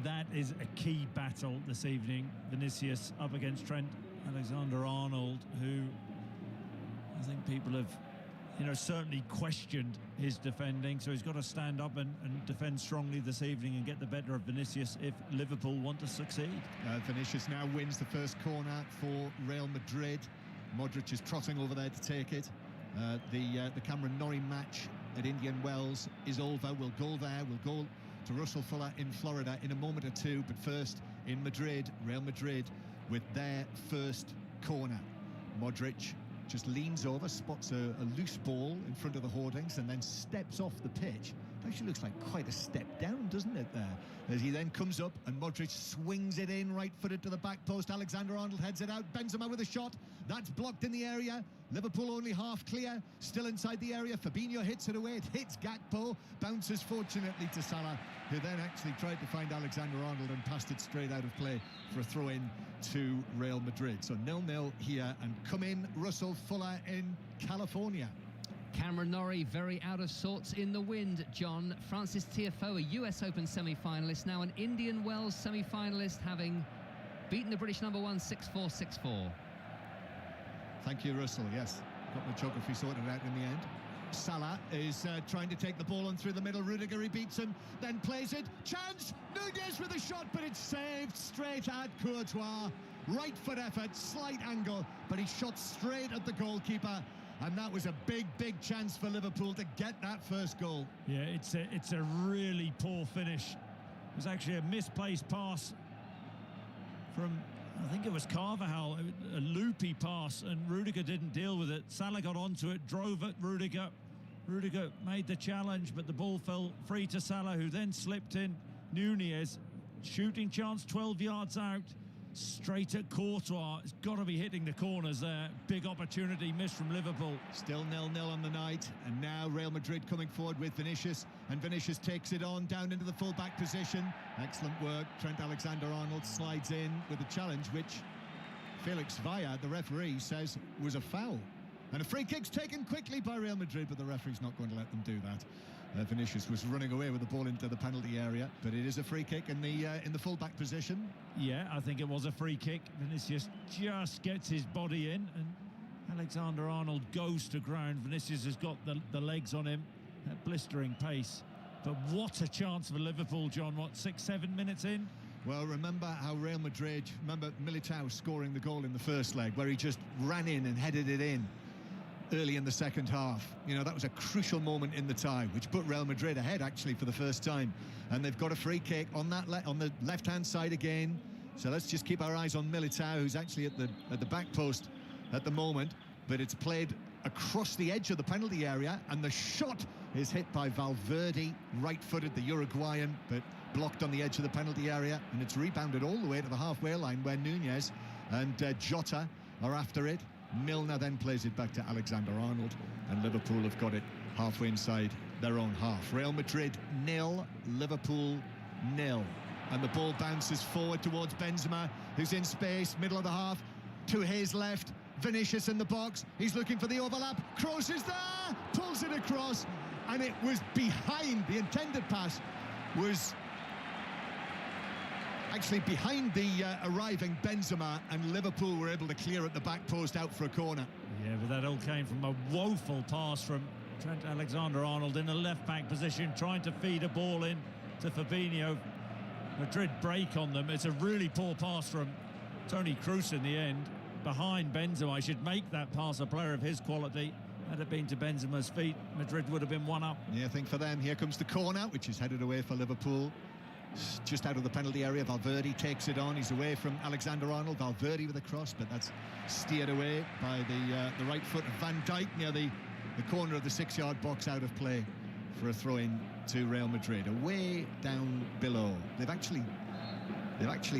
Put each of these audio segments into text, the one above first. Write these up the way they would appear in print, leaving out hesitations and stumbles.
That is a key battle this evening. Vinicius up against Trent Alexander-Arnold, who I think people have, certainly questioned his defending. So he's got to stand up and defend strongly this evening and get the better of Vinicius if Liverpool want to succeed. Vinicius now wins the first corner for Real Madrid. Modric is trotting over there to take it. The Cameron Norrie match at Indian Wells is over. We'll go there. We'll go to Russell Fuller in Florida in a moment or two. But first, in Madrid, Real Madrid with their first corner. Modric just leans over, spots a loose ball in front of the hoardings and then steps off the pitch. It actually looks like quite a step down, doesn't it, there? As he then comes up and Modric swings it in, right-footed to the back post. Alexander-Arnold heads it out. Benzema with a shot. That's blocked in the area. Liverpool only half clear. Still inside the area. Fabinho hits it away. It hits Gakpo. Bounces fortunately to Salah, who then actually tried to find Alexander-Arnold and passed it straight out of play for a throw-in to Real Madrid. So 0-0 here, and come in Russell Fuller in California. Cameron Norrie very out of sorts in the wind, John. Francis Tiafoe, a US Open semi-finalist, now an Indian Wells semi-finalist, having beaten the British number one 6-4, 6-4. Thank you, Russell. Yes, got the geography sorted out in the end. Salah is trying to take the ball on through the middle. Rudiger, he beats him, then plays it. Chance! Nunez with a shot, but it's saved straight at Courtois. Right foot effort, slight angle, but he shot straight at the goalkeeper. And that was a big chance for Liverpool to get that first goal. Yeah, it's a really poor finish. It was actually a misplaced pass from, I think it was Carvajal, a loopy pass, and Rudiger didn't deal with it. Salah got onto it, drove at Rudiger. Rudiger made the challenge, but the ball fell free to Salah, who then slipped in. Nunez, shooting chance 12 yards out, straight at Courtois. It's got to be hitting the corners there. Big opportunity missed from Liverpool. Still 0-0 on the night, and now Real Madrid coming forward with Vinicius, and Vinicius takes it on down into the full-back position. Excellent work. Trent Alexander-Arnold slides in with a challenge which Felix Villa, the referee, says was a foul. And a free kick's taken quickly by Real Madrid, but the referee's not going to let them do that. Vinicius was running away with the ball into the penalty area, but it is a free kick in the full-back position. Yeah, I think it was a free kick. Vinicius just gets his body in, and Alexander-Arnold goes to ground. Vinicius has got the legs on him at blistering pace. But what a chance for Liverpool, John. What, 6-7 minutes in? Well, remember how Real Madrid, remember Militao scoring the goal in the first leg, where he just ran in and headed it in early in the second half. That was a crucial moment in the tie, which put Real Madrid ahead actually for the first time. And they've got a free kick on that on the left-hand side again. So let's just keep our eyes on Militao, who's actually at the back post at the moment. But it's played across the edge of the penalty area, and the shot is hit by Valverde, right-footed, the Uruguayan, but blocked on the edge of the penalty area, and it's rebounded all the way to the halfway line where Nunez and Jota are after it. Milner then plays it back to Alexander-Arnold, and Liverpool have got it halfway inside their own half. Real Madrid 0, Liverpool 0. And the ball bounces forward towards Benzema, who's in space, middle of the half, to his left. Vinicius in the box, he's looking for the overlap. Kroos is there, pulls it across, and it was behind. The intended pass was actually behind the arriving Benzema, and Liverpool were able to clear at the back post out for a corner. Yeah, but that all came from a woeful pass from Trent Alexander-Arnold in a left-back position, trying to feed a ball in to Fabinho. Madrid break on them. It's a really poor pass from Toni Kroos in the end, behind Benzema. I should make that pass, a player of his quality. Had it been to Benzema's feet, Madrid would have been one up. Yeah, I think for them, here comes the corner, which is headed away for Liverpool. Just out of the penalty area, Valverde takes it on. He's away from Alexander-Arnold. Valverde with a cross, but that's steered away by the right foot of Van Dijk near the corner of the 6-yard box, out of play for a throw-in to Real Madrid. Away down below. They've actually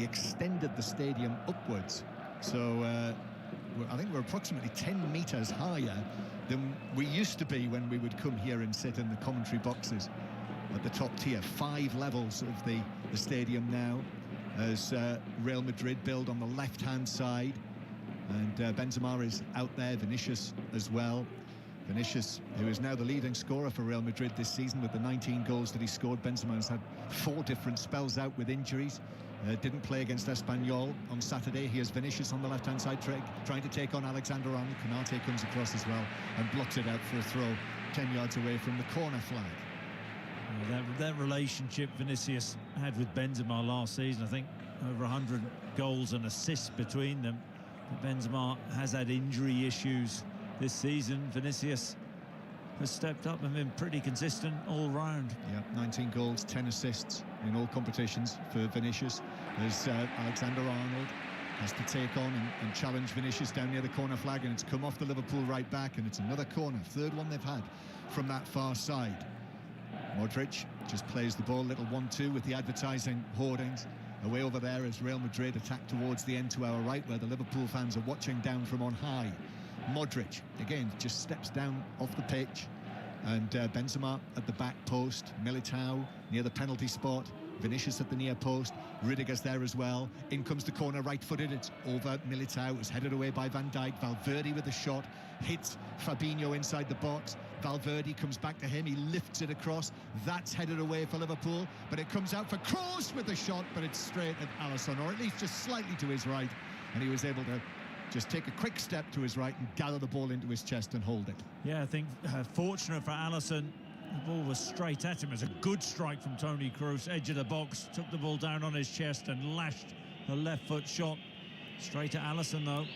extended the stadium upwards. So I think we're approximately 10 metres higher than we used to be when we would come here and sit in the commentary boxes at the top tier. 5 levels of the stadium now, as Real Madrid build on the left-hand side, and Benzema is out there, Vinicius as well. Vinicius, who is now the leading scorer for Real Madrid this season with the 19 goals that he scored. Benzema has had 4 different spells out with injuries. Didn't play against Espanyol on Saturday. Here's Vinicius on the left-hand side trying to take on Alexander Arnold. Canate comes across as well and blocks it out for a throw 10 yards away from the corner flag. That relationship Vinicius had with Benzema last season, I think over 100 goals and assists between them. But Benzema has had injury issues this season. Vinicius has stepped up and been pretty consistent all round. Yeah, 19 goals, 10 assists in all competitions for Vinicius. As Alexander Arnold has to take on and challenge Vinicius down near the corner flag, and it's come off the Liverpool right back, and it's another corner, 3rd one they've had from that far side. Modric just plays the ball, little 1-2 with the advertising hoardings. Away over there as Real Madrid attack towards the end to our right, where the Liverpool fans are watching down from on high. Modric, again, just steps down off the pitch. And Benzema at the back post. Militao near the penalty spot. Vinicius at the near post. Rudiger's there as well. In comes the corner, right-footed. It's over. Militao is headed away by Van Dijk. Valverde with a shot. Hits Fabinho inside the box. Valverde comes back to him. He lifts it across. That's headed away for Liverpool. But it comes out for Kroos with a shot, but it's straight at Alisson, or at least just slightly to his right. And he was able to just take a quick step to his right and gather the ball into his chest and hold it. Yeah, I think fortunate for Alisson, the ball was straight at him. It was a good strike from Toni Kroos, edge of the box, took the ball down on his chest and lashed a left foot shot straight at Alisson though.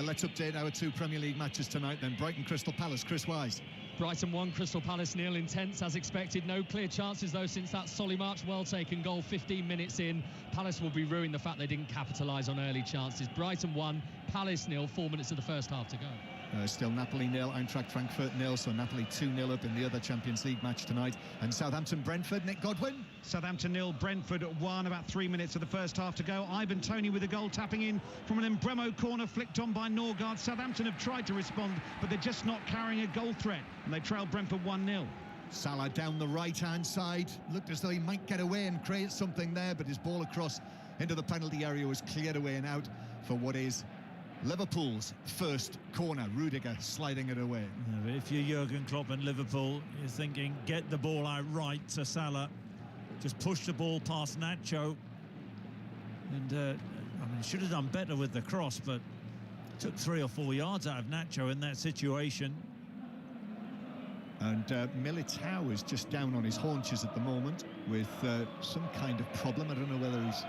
Let's update our 2 Premier League matches tonight then. Brighton Crystal Palace, Chris Wise. Brighton 1, Crystal Palace 0, intense as expected. No clear chances though since that Solly March well-taken goal 15 minutes in. Palace will be ruined the fact they didn't capitalise on early chances. Brighton 1, Palace 0, 4 minutes of the first half to go. Still Napoli 0, Eintracht Frankfurt 0, so Napoli 2-0 up in the other Champions League match tonight. And Southampton-Brentford, Nick Godwin. Southampton 0, Brentford 1, about 3 minutes of the first half to go. Ivan Toney with a goal, tapping in from an Embremo corner, flicked on by Norgard. Southampton have tried to respond, but they're just not carrying a goal threat, and they trail Brentford 1-0. Salah down the right-hand side, looked as though he might get away and create something there, but his ball across into the penalty area was cleared away and out for what is Liverpool's first corner. Rudiger sliding it away. Yeah, if you're Jurgen Klopp and Liverpool, you're thinking get the ball out right to Salah, just push the ball past Nacho, and I mean, should have done better with the cross, but took 3 or 4 yards out of Nacho in that situation. And Militao is just down on his haunches at the moment with some kind of problem. I don't know whether he's...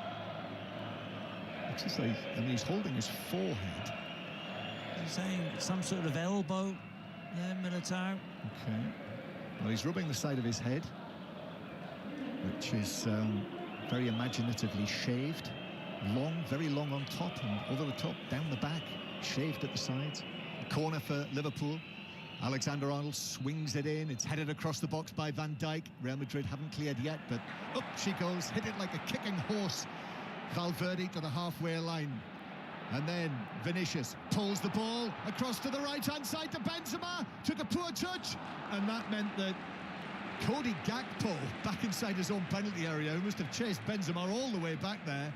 I mean, he's holding his forehead. He's saying some sort of elbow there, Militao. Okay. Well, he's rubbing the side of his head, which is very imaginatively shaved. Long, very long on top and over the top, down the back, shaved at the sides. Corner for Liverpool. Alexander Arnold swings it in. It's headed across the box by Van Dijk. Real Madrid haven't cleared yet, but up she goes. Hit it like a kicking horse. Valverde to the halfway line. And then Vinicius pulls the ball across to the right-hand side to Benzema. Took a poor touch. And that meant that Cody Gakpo, back inside his own penalty area, who must have chased Benzema all the way back there.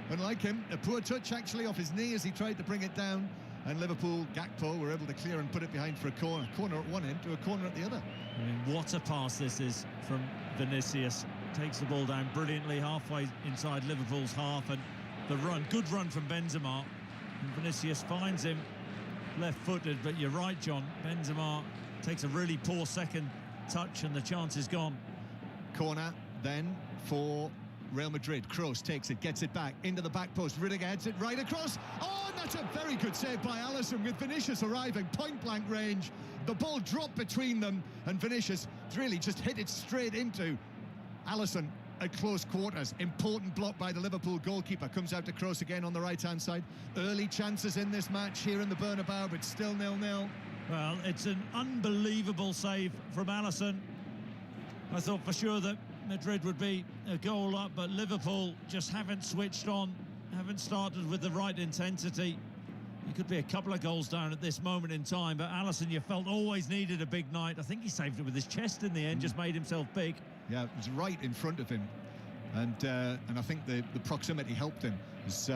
And like him, a poor touch actually off his knee as he tried to bring it down. And Liverpool, Gakpo, were able to clear and put it behind for a corner. Corner at one end to a corner at the other. I mean, what a pass this is from Vinicius. Takes the ball down brilliantly halfway inside Liverpool's half, and the run, good run from Benzema. And Vinicius finds him left-footed, but you're right, John. Benzema takes a really poor second touch and the chance is gone. Corner then for Real Madrid. Kroos takes it, gets it back into the back post. Rudiger heads it right across. Oh, and that's a very good save by Alisson with Vinicius arriving point-blank range. The ball dropped between them, and Vinicius really just hit it straight into Alisson at close quarters. Important block by the Liverpool goalkeeper. Comes out to Kroos again on the right-hand side. Early chances in this match here in the Bernabeu, but still 0-0. Well, it's an unbelievable save from Alisson. I thought for sure that Madrid would be a goal up, but Liverpool just haven't switched on, haven't started with the right intensity. He could be a couple of goals down at this moment in time, but Alisson, you felt, always needed a big night. I think he saved it with his chest in the end, just made himself big. Yeah, it was right in front of him, and I think the proximity helped him. As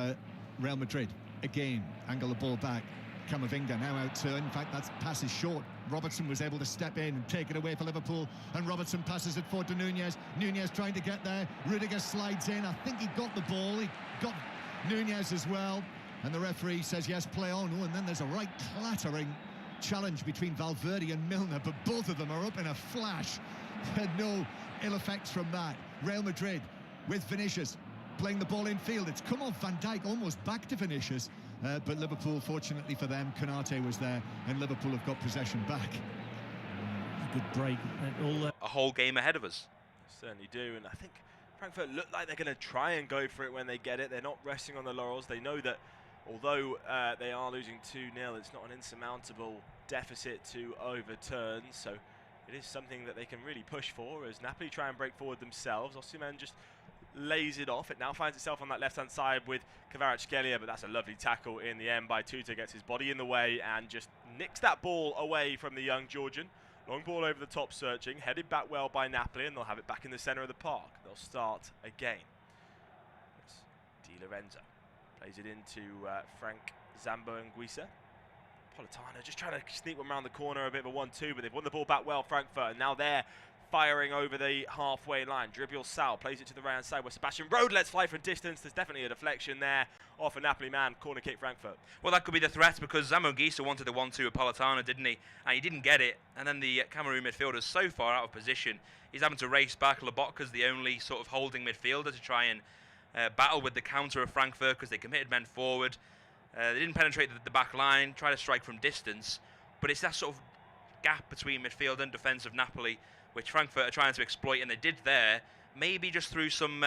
Real Madrid again angle the ball back. Camavinga now out turn. In fact, that pass is short. Robertson was able to step in and take it away for Liverpool, and Robertson passes it forward to Nunez. Nunez trying to get there. Rudiger slides in. I think he got the ball. He got Nunez as well, and the referee says yes, play on. Oh, and then there's a right clattering challenge between Valverde and Milner, but both of them are up in a flash. No ill effects from that. Real Madrid with Vinicius playing the ball in field. It's come off Van Dijk, almost back to Vinicius, but Liverpool, fortunately for them, Konate was there, and Liverpool have got possession back. A good break. A whole game ahead of us. Certainly do, and I think Frankfurt look like they're going to try and go for it when they get it. They're not resting on the laurels. They know that although they are losing 2-0, it's not an insurmountable deficit to overturn, so it is something that they can really push for as Napoli try and break forward themselves. Osimhen just lays it off. It now finds itself on that left-hand side with Kvaratskhelia, but that's a lovely tackle in the end by Tuta. Gets his body in the way and just nicks that ball away from the young Georgian. Long ball over the top searching, headed back well by Napoli, and they'll have it back in the centre of the park. They'll start again. It's Di Lorenzo. Plays it into Frank Zambo and Guisa. Politano just trying to sneak one around the corner, a bit of a 1-2, but they've won the ball back well, Frankfurt, and now they're firing over the halfway line. Dribble Sal plays it to the right hand side where Sebastian Rode lets fly from distance. There's definitely a deflection there off a Napoli man. Corner kick Frankfurt. Well, that could be the threat because Zambo Guisa wanted the 1-2 with Politano, didn't he? And he didn't get it. And then the Cameroon midfielder is so far out of position, he's having to race back. Lobotka's the only sort of holding midfielder to try and battle with the counter of Frankfurt because they committed men forward. They didn't penetrate the back line, try to strike from distance. But it's that sort of gap between midfield and defence of Napoli which Frankfurt are trying to exploit, and they did there, maybe just through some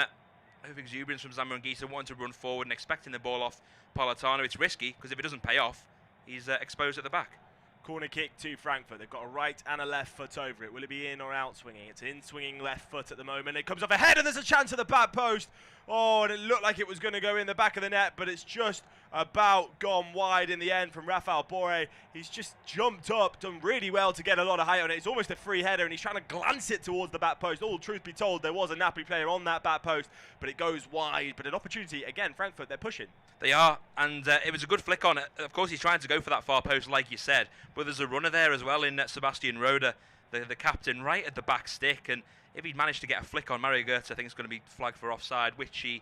exuberance from Zambo Guisa, wanting to run forward and expecting the ball off Politano. It's risky, because if it doesn't pay off, he's exposed at the back. Corner kick to Frankfurt. They've got a right and a left foot over it. Will it be in or out swinging? It's in swinging left foot at the moment. It comes off ahead, and there's a chance at the back post. Oh, and it looked like it was going to go in the back of the net, but it's just about gone wide in the end from Rafael Borre. He's just jumped up, done really well to get a lot of height on it. It's almost a free header, and he's trying to glance it towards the back post. All truth be told, there was a Napoli player on that back post, but it goes wide. But an opportunity, again, Frankfurt, they're pushing. They are, and it was a good flick on it. Of course, he's trying to go for that far post, like you said, but there's a runner there as well in Sebastian Rode, the captain, right at the back stick, and if he'd managed to get a flick on Mario Götze, I think it's going to be flagged for offside, which he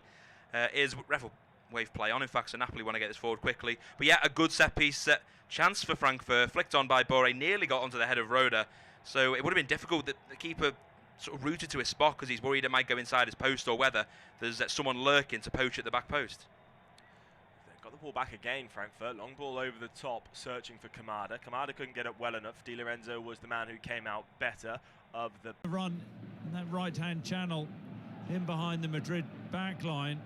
is. Ref will wave play on, in fact, so Napoli want to get this forward quickly. But yeah, a good set-piece chance for Frankfurt, flicked on by Borre, nearly got onto the head of Rode, so it would have been difficult. The keeper sort of rooted to his spot because he's worried it might go inside his post, or whether there's someone lurking to poach at the back post. Got the ball back again, Frankfurt. Long ball over the top, searching for Kamada. Kamada couldn't get up well enough. Di Lorenzo was the man who came out better of the run in that right-hand channel in behind the Madrid back line.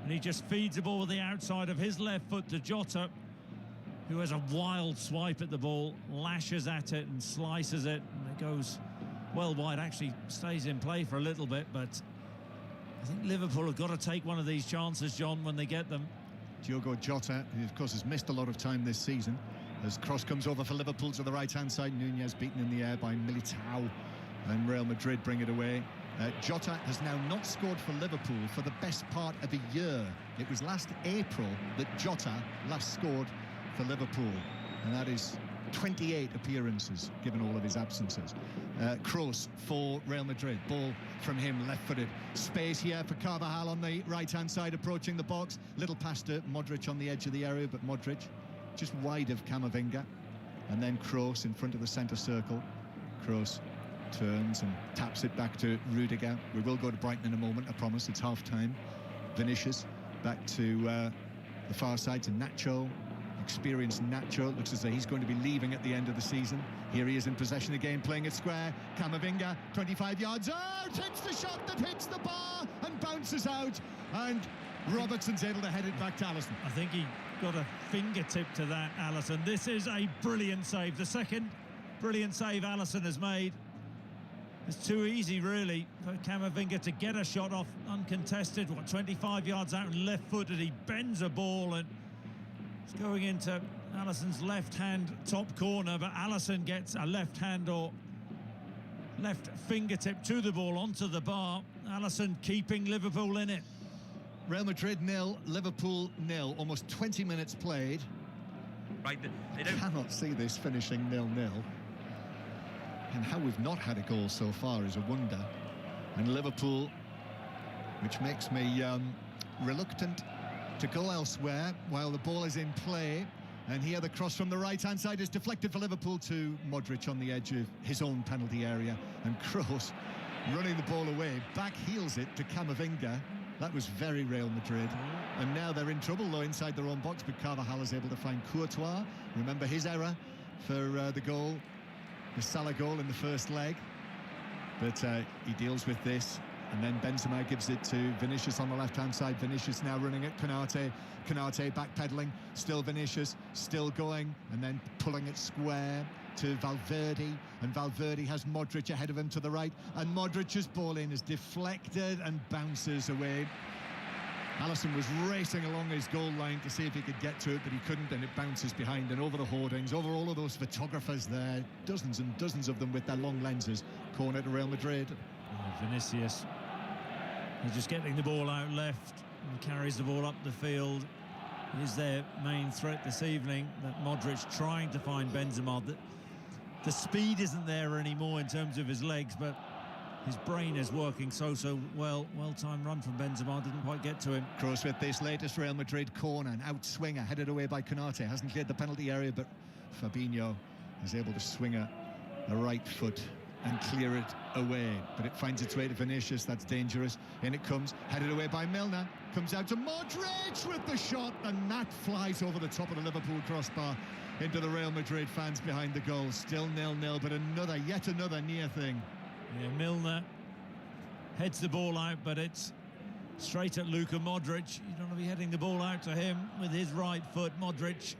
And he just feeds the ball with the outside of his left foot to Jota, who has a wild swipe at the ball, lashes at it and slices it. And it goes well wide, actually stays in play for a little bit. But I think Liverpool have got to take one of these chances, John, when they get them. Diogo Jota, who of course has missed a lot of time this season, as cross comes over for Liverpool to the right-hand side. Nunez beaten in the air by Militao, and Real Madrid bring it away. Jota has now not scored for Liverpool for the best part of a year. It was last April that Jota last scored for Liverpool, and that is 28 appearances, given all of his absences. Kroos for Real Madrid. Ball from him, left-footed. Space here for Carvajal on the right-hand side, approaching the box. Little pass to Modric on the edge of the area, but Modric just wide of Camavinga. And then Kroos in front of the centre circle. Kroos turns and taps it back to Rudiger. We will go to Brighton in a moment, I promise. It's half-time. Vinicius back to the far side to Nacho. Experienced Nacho. Looks as though he's going to be leaving at the end of the season. Here he is in possession again, playing it square. Camavinga, 25 yards out, hits the shot that hits the bar and bounces out, and Robertson's able to head it back to Alisson. I think he got a fingertip to that, Alisson. This is a brilliant save. The second brilliant save Alisson has made. It's too easy, really, for Camavinga to get a shot off uncontested. 25 yards out and left-footed. He bends a ball and it's going into Alisson's left-hand top corner, but Alisson gets a left hand or left fingertip to the ball onto the bar. Alisson keeping Liverpool in it. Real Madrid 0, Liverpool 0. Almost 20 minutes played. Like they don't. Cannot see this finishing 0-0. And how we've not had a goal so far is a wonder. And Liverpool, which makes me reluctant to go elsewhere while the ball is in play. And here the cross from the right-hand side is deflected for Liverpool to Modric on the edge of his own penalty area. And Kroos running the ball away, back heels it to Camavinga. That was very Real Madrid. And now they're in trouble, though, inside their own box. But Carvajal is able to find Courtois. Remember his error for the goal, the Salah goal in the first leg. But he deals with this. And then Benzema gives it to Vinicius on the left-hand side. Vinicius now running at Konate. Konate backpedaling. Still Vinicius, still going. And then pulling it square to Valverde. And Valverde has Modric ahead of him to the right. And Modric's ball in is deflected and bounces away. Alisson was racing along his goal line to see if he could get to it, but he couldn't, and it bounces behind and over the hoardings, over all of those photographers there. Dozens and dozens of them with their long lenses. Corner to Real Madrid. Vinicius, he's just getting the ball out left and carries the ball up the field. Is their main threat this evening, that Modric trying to find Benzema. The speed isn't there anymore in terms of his legs, but his brain is working so well. Well-timed run from Benzema, didn't quite get to him. Kroos with this latest Real Madrid corner, an outswinger headed away by Konate. Hasn't cleared the penalty area, but Fabinho is able to swing a right foot and clear it away, but it finds its way to Vinicius. That's dangerous. In it comes, headed away by Milner, comes out to Modric with the shot, and that flies over the top of the Liverpool crossbar into the Real Madrid fans behind the goal. Still 0-0, but yet another near thing. Yeah, Milner heads the ball out, but it's straight at Luka Modric. You don't want to be heading the ball out to him with his right foot. Modric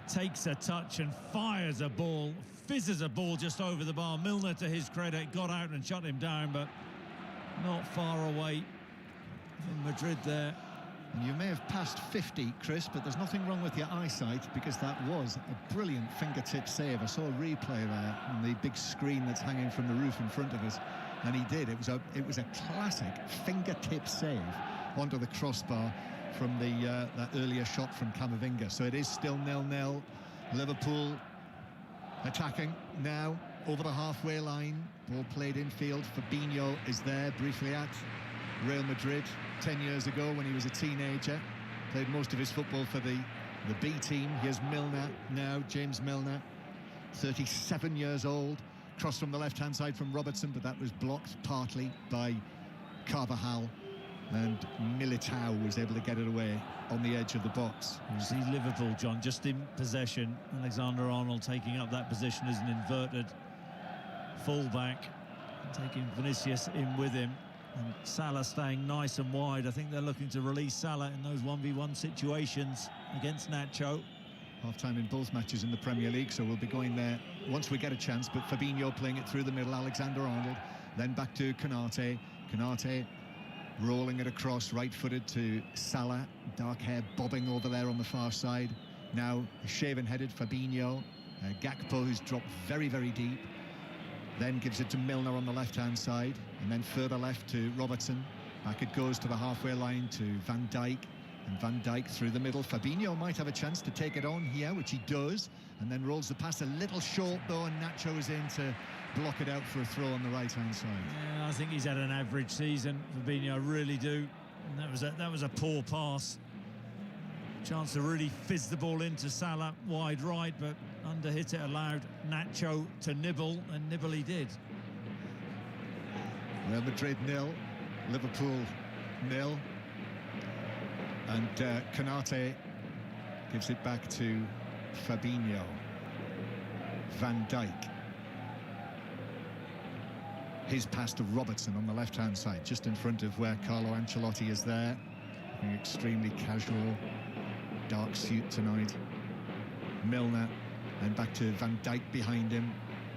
takes a touch and fires a ball, fizzes a ball just over the bar. Milner, to his credit, got out and shut him down, but not far away from Madrid there. You may have passed 50, Chris, but there's nothing wrong with your eyesight, because that was a brilliant fingertip save. I saw a replay there on the big screen that's hanging from the roof in front of us, and he did. It was a classic fingertip save onto the crossbar from that earlier shot from Camavinga. So it is still 0-0. Liverpool attacking now over the halfway line. Ball played infield. Fabinho is there briefly at Real Madrid 10 years ago when he was a teenager. Played most of his football for the B team. Here's Milner now, James Milner, 37 years old. Cross from the left-hand side from Robertson, but that was blocked partly by Carvajal. And Militao was able to get it away on the edge of the box. You see Liverpool, John, just in possession. Alexander-Arnold taking up that position as an inverted fullback, taking Vinicius in with him. And Salah staying nice and wide. I think they're looking to release Salah in those 1v1 situations against Nacho. Half-time in both matches in the Premier League, so we'll be going there once we get a chance. But Fabinho playing it through the middle, Alexander-Arnold. Then back to Konate. Konate rolling it across, right-footed to Salah. Dark hair bobbing over there on the far side. Now shaven-headed Fabinho. Gakpo, who's dropped very, very deep. Then gives it to Milner on the left-hand side, and then further left to Robertson. Back it goes to the halfway line to Van Dijk, and Van Dijk through the middle. Fabinho might have a chance to take it on here, which he does, and then rolls the pass a little short though, and Nacho is in to block it out for a throw on the right-hand side. Yeah, I think he's had an average season, Fabinho, I really do. And that was a poor pass. Chance to really fizz the ball into Salah wide right, but under-hit it, allowed Nacho to nibble, and nibble he did. Real Madrid 0, Liverpool 0, and Konate gives it back to Fabinho. Van Dijk. His pass to Robertson on the left-hand side, just in front of where Carlo Ancelotti is there. Looking extremely casual, dark suit tonight. Milner, then back to Van Dijk behind him.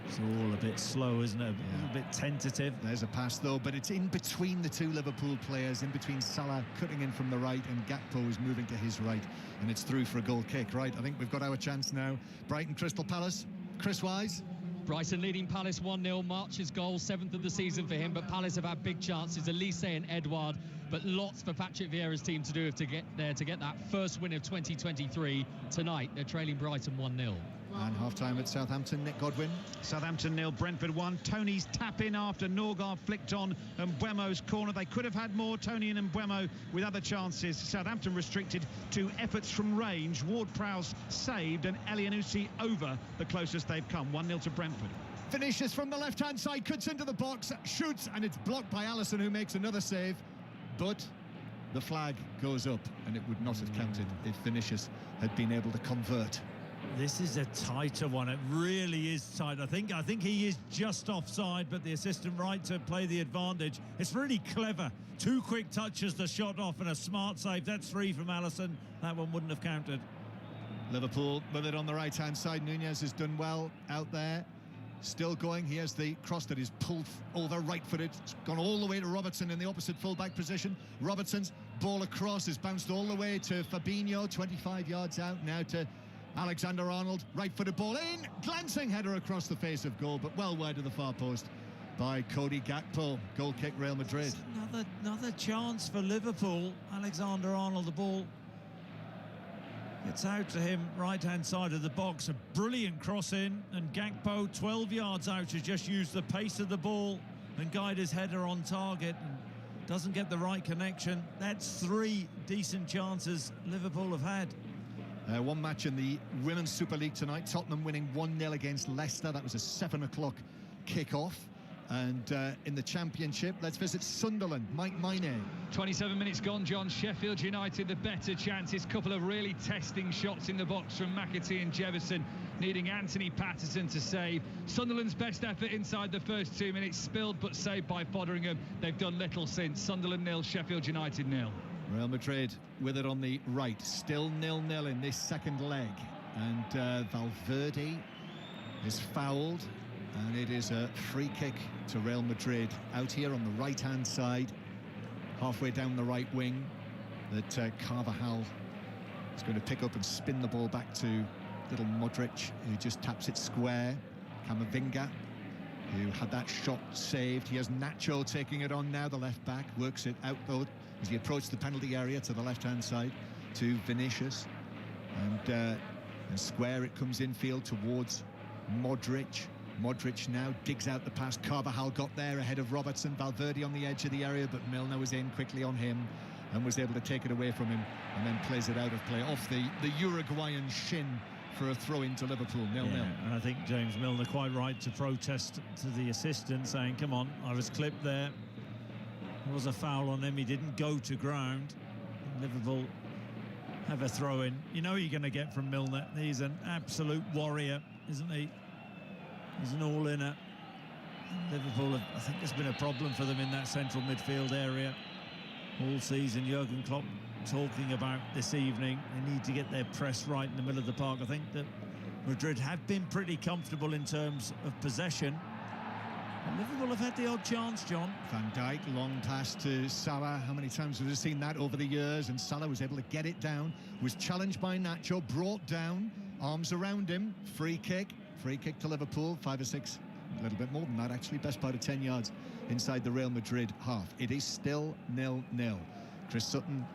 It's all a bit slow, isn't it? A bit tentative. There's a pass though, but it's in between the two Liverpool players, in between Salah cutting in from the right and Gakpo is moving to his right, and it's through for a goal kick. Right, I think we've got our chance now. Brighton Crystal Palace, Chris Wise. Brighton leading Palace 1-0. March's goal, 7th of the season for him, but Palace have had big chances. Elise and Edouard but lots for Patrick Vieira's team to do to get that first win of 2023 tonight. They're trailing Brighton 1-0. And half-time at Southampton, Nick Godwin. Southampton 0, Brentford 1. Tony's tap in after Norgard flicked on Mbeumo's corner. They could have had more, Tony and Mbeumo, with other chances. Southampton restricted to efforts from range. Ward-Prowse saved and Elianusi over the closest they've come. 1-0 to Brentford. Finishes from the left-hand side, cuts into the box, shoots, and it's blocked by Alisson, who makes another save. But the flag goes up, and it would not have counted if Vinicius had been able to convert. This is a tighter one. It really is tight. I think he is just offside, but the assistant right to play the advantage. It's really clever. 2 quick touches, the shot off, and a smart save. That's 3 from Alisson. That one wouldn't have counted. Liverpool with it on the right-hand side. Nunez has done well out there. Still going. Here's the cross that is pulled over right-footed. It's gone all the way to Robertson in the opposite full-back position. Robertson's ball across is bounced all the way to Fabinho, 25 yards out now to Alexander-Arnold. Right-footed ball in, glancing header across the face of goal, but well wide of the far post by Cody Gakpo. Goal kick, Real Madrid. Another chance for Liverpool. Alexander-Arnold, the ball gets out to him, right-hand side of the box. A brilliant cross in, and Gakpo, 12 yards out, has just used the pace of the ball and guide his header on target, and doesn't get the right connection. That's 3 decent chances Liverpool have had. One match in the Women's Super League tonight. Tottenham winning 1-0 against Leicester. That was a 7 o'clock kick-off. And in the Championship, let's visit Sunderland. Mike Maine. 27 minutes gone, John. Sheffield United the better chances. Couple of really testing shots in the box from McAtee and Jefferson, needing Anthony Patterson to save. Sunderland's best effort inside the first 2 minutes, spilled but saved by Fotheringham. They've done little since. Sunderland 0, Sheffield United 0. Real Madrid with it on the right, still 0-0 in this second leg, and Valverde is fouled, and it is a free kick to Real Madrid out here on the right-hand side, halfway down the right wing, that Carvajal is going to pick up and spin the ball back to little Modric, who just taps it square. Camavinga, who had that shot saved. He has Nacho taking it on now, the left back, works it out though as he approached the penalty area to the left-hand side to Vinicius, and square it comes infield towards Modric. Modric now digs out the pass. Carvajal got there ahead of Robertson. Valverde on the edge of the area, but Milner was in quickly on him and was able to take it away from him, and then plays it out of play off the Uruguayan shin for a throw into Liverpool, 0-0. Yeah, and I think James Milner quite right to protest to the assistant, saying, come on, I was clipped there. There was a foul on him. He didn't go to ground. Liverpool have a throw in. You know you're going to get from Milner. He's an absolute warrior, isn't he? He's an all-inner. Liverpool have, I think there's been a problem for them in that central midfield area all season. Jurgen Klopp talking about this evening. They need to get their press right in the middle of the park. I think that Madrid have been pretty comfortable in terms of possession. And Liverpool have had the odd chance, John. Van Dijk, long pass to Salah. How many times have we seen that over the years? And Salah was able to get it down, was challenged by Nacho, brought down, arms around him, free kick to Liverpool, 5 or 6, a little bit more than that actually, best part of 10 yards inside the Real Madrid half. It is still 0-0. Chris Sutton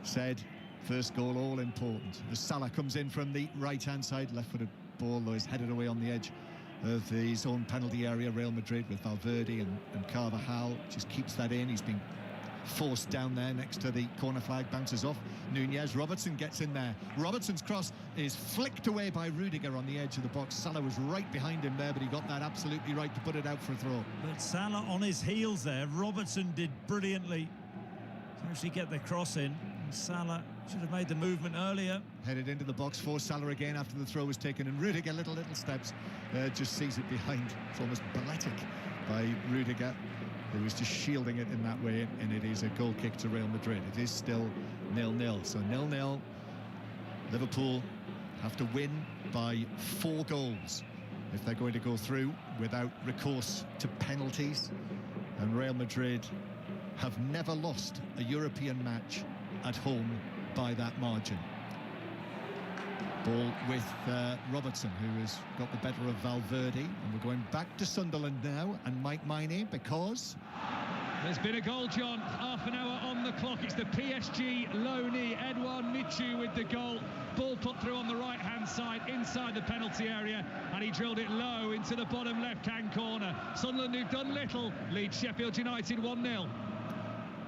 said first goal all important. As Salah comes in from the right-hand side, left-footed ball though is headed away on the edge of his own penalty area. Real Madrid with Valverde and Carvajal just keeps that in. He's been forced down there next to the corner flag, bounces off Nunez. Robertson gets in there. Robertson's cross is flicked away by Rudiger on the edge of the box. Salah was right behind him there, but he got that absolutely right to put it out for a throw. But Salah on his heels there. Robertson did brilliantly to actually get the cross in. And Salah should have made the movement earlier. Headed into the box for Salah again after the throw was taken, and Rudiger, little steps, just sees it behind. It's almost balletic by Rudiger, who was just shielding it in that way, and it is a goal kick to Real Madrid. It is still 0-0. So 0-0. Liverpool have to win by 4 goals if they're going to go through without recourse to penalties. And Real Madrid have never lost a European match at home by that margin. Ball with Robertson, who has got the better of Valverde, and we're going back to Sunderland now and Mike Maine, because There's been a goal, John. Half an hour on the clock. It's the PSG loanee, Edouard Michu, with the goal. Ball put through on the right-hand side, inside the penalty area, and he drilled it low into the bottom left-hand corner. Sunderland, who've done little, lead Sheffield United 1-0.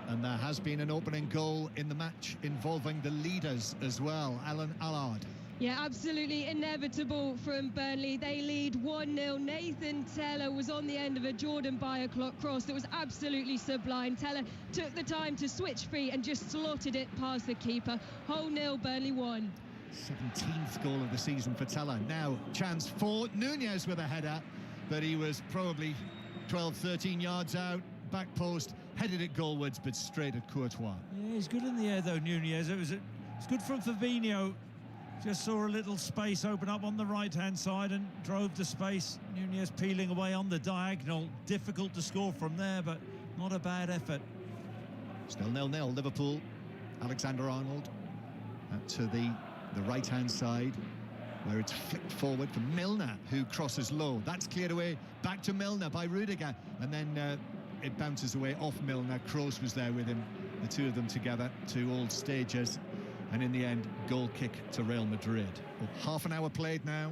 And there has been an opening goal in the match involving the leaders as well. Alan Allard. Yeah, absolutely inevitable from Burnley. They lead 1-0. Nathan Tella was on the end of a Jordan Beyer cross that was absolutely sublime. Tella took the time to switch feet and just slotted it past the keeper. Whole nil, Burnley 1. 17th goal of the season for Tella. Now chance for Nunez with a header, but he was probably 12, 13 yards out. Back post, headed it goalwards, but straight at Courtois. Yeah, he's good in the air though, Nunez. It's good from Fabinho. Just saw a little space open up on the right-hand side and drove the space. Nunez peeling away on the diagonal. Difficult to score from there, but not a bad effort. Still 0-0, Liverpool. Alexander-Arnold to the right-hand side, where it's flicked forward for Milner, who crosses low. That's cleared away, back to Milner by Rudiger, and then it bounces away off Milner. Kroos was there with him, the two of them together, two old stagers. And in the end, goal kick to Real Madrid. Well, half an hour played now,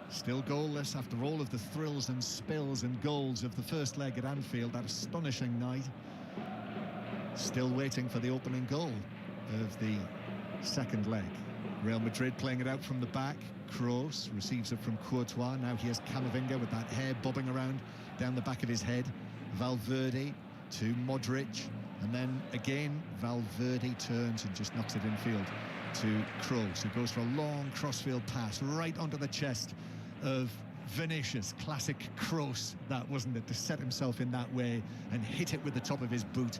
still goalless after all of the thrills and spills and goals of the first leg at Anfield, that astonishing night. Still waiting for the opening goal of the second leg. Real Madrid playing it out from the back. Kroos receives it from Courtois. Now here's Camavinga with that hair bobbing around down the back of his head. Valverde to Modric. And then again, Valverde turns and just knocks it infield to Kroos, who goes for a long crossfield pass right onto the chest of Vinicius. Classic Kroos, that, wasn't it, to set himself in that way and hit it with the top of his boot.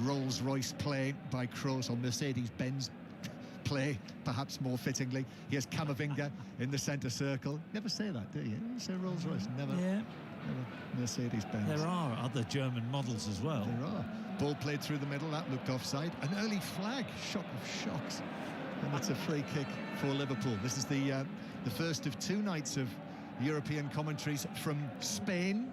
Rolls-Royce play by Kroos, or Mercedes-Benz play, perhaps more fittingly. Here's Camavinga in the centre circle. Never say that, do you? You say Rolls-Royce, never. Yeah. Mercedes-Benz. There are other German models as well. There are. Ball played through the middle, that looked offside. An early flag, shock of shocks. And it's a free kick for Liverpool. This is the first of two nights of European commentaries from Spain.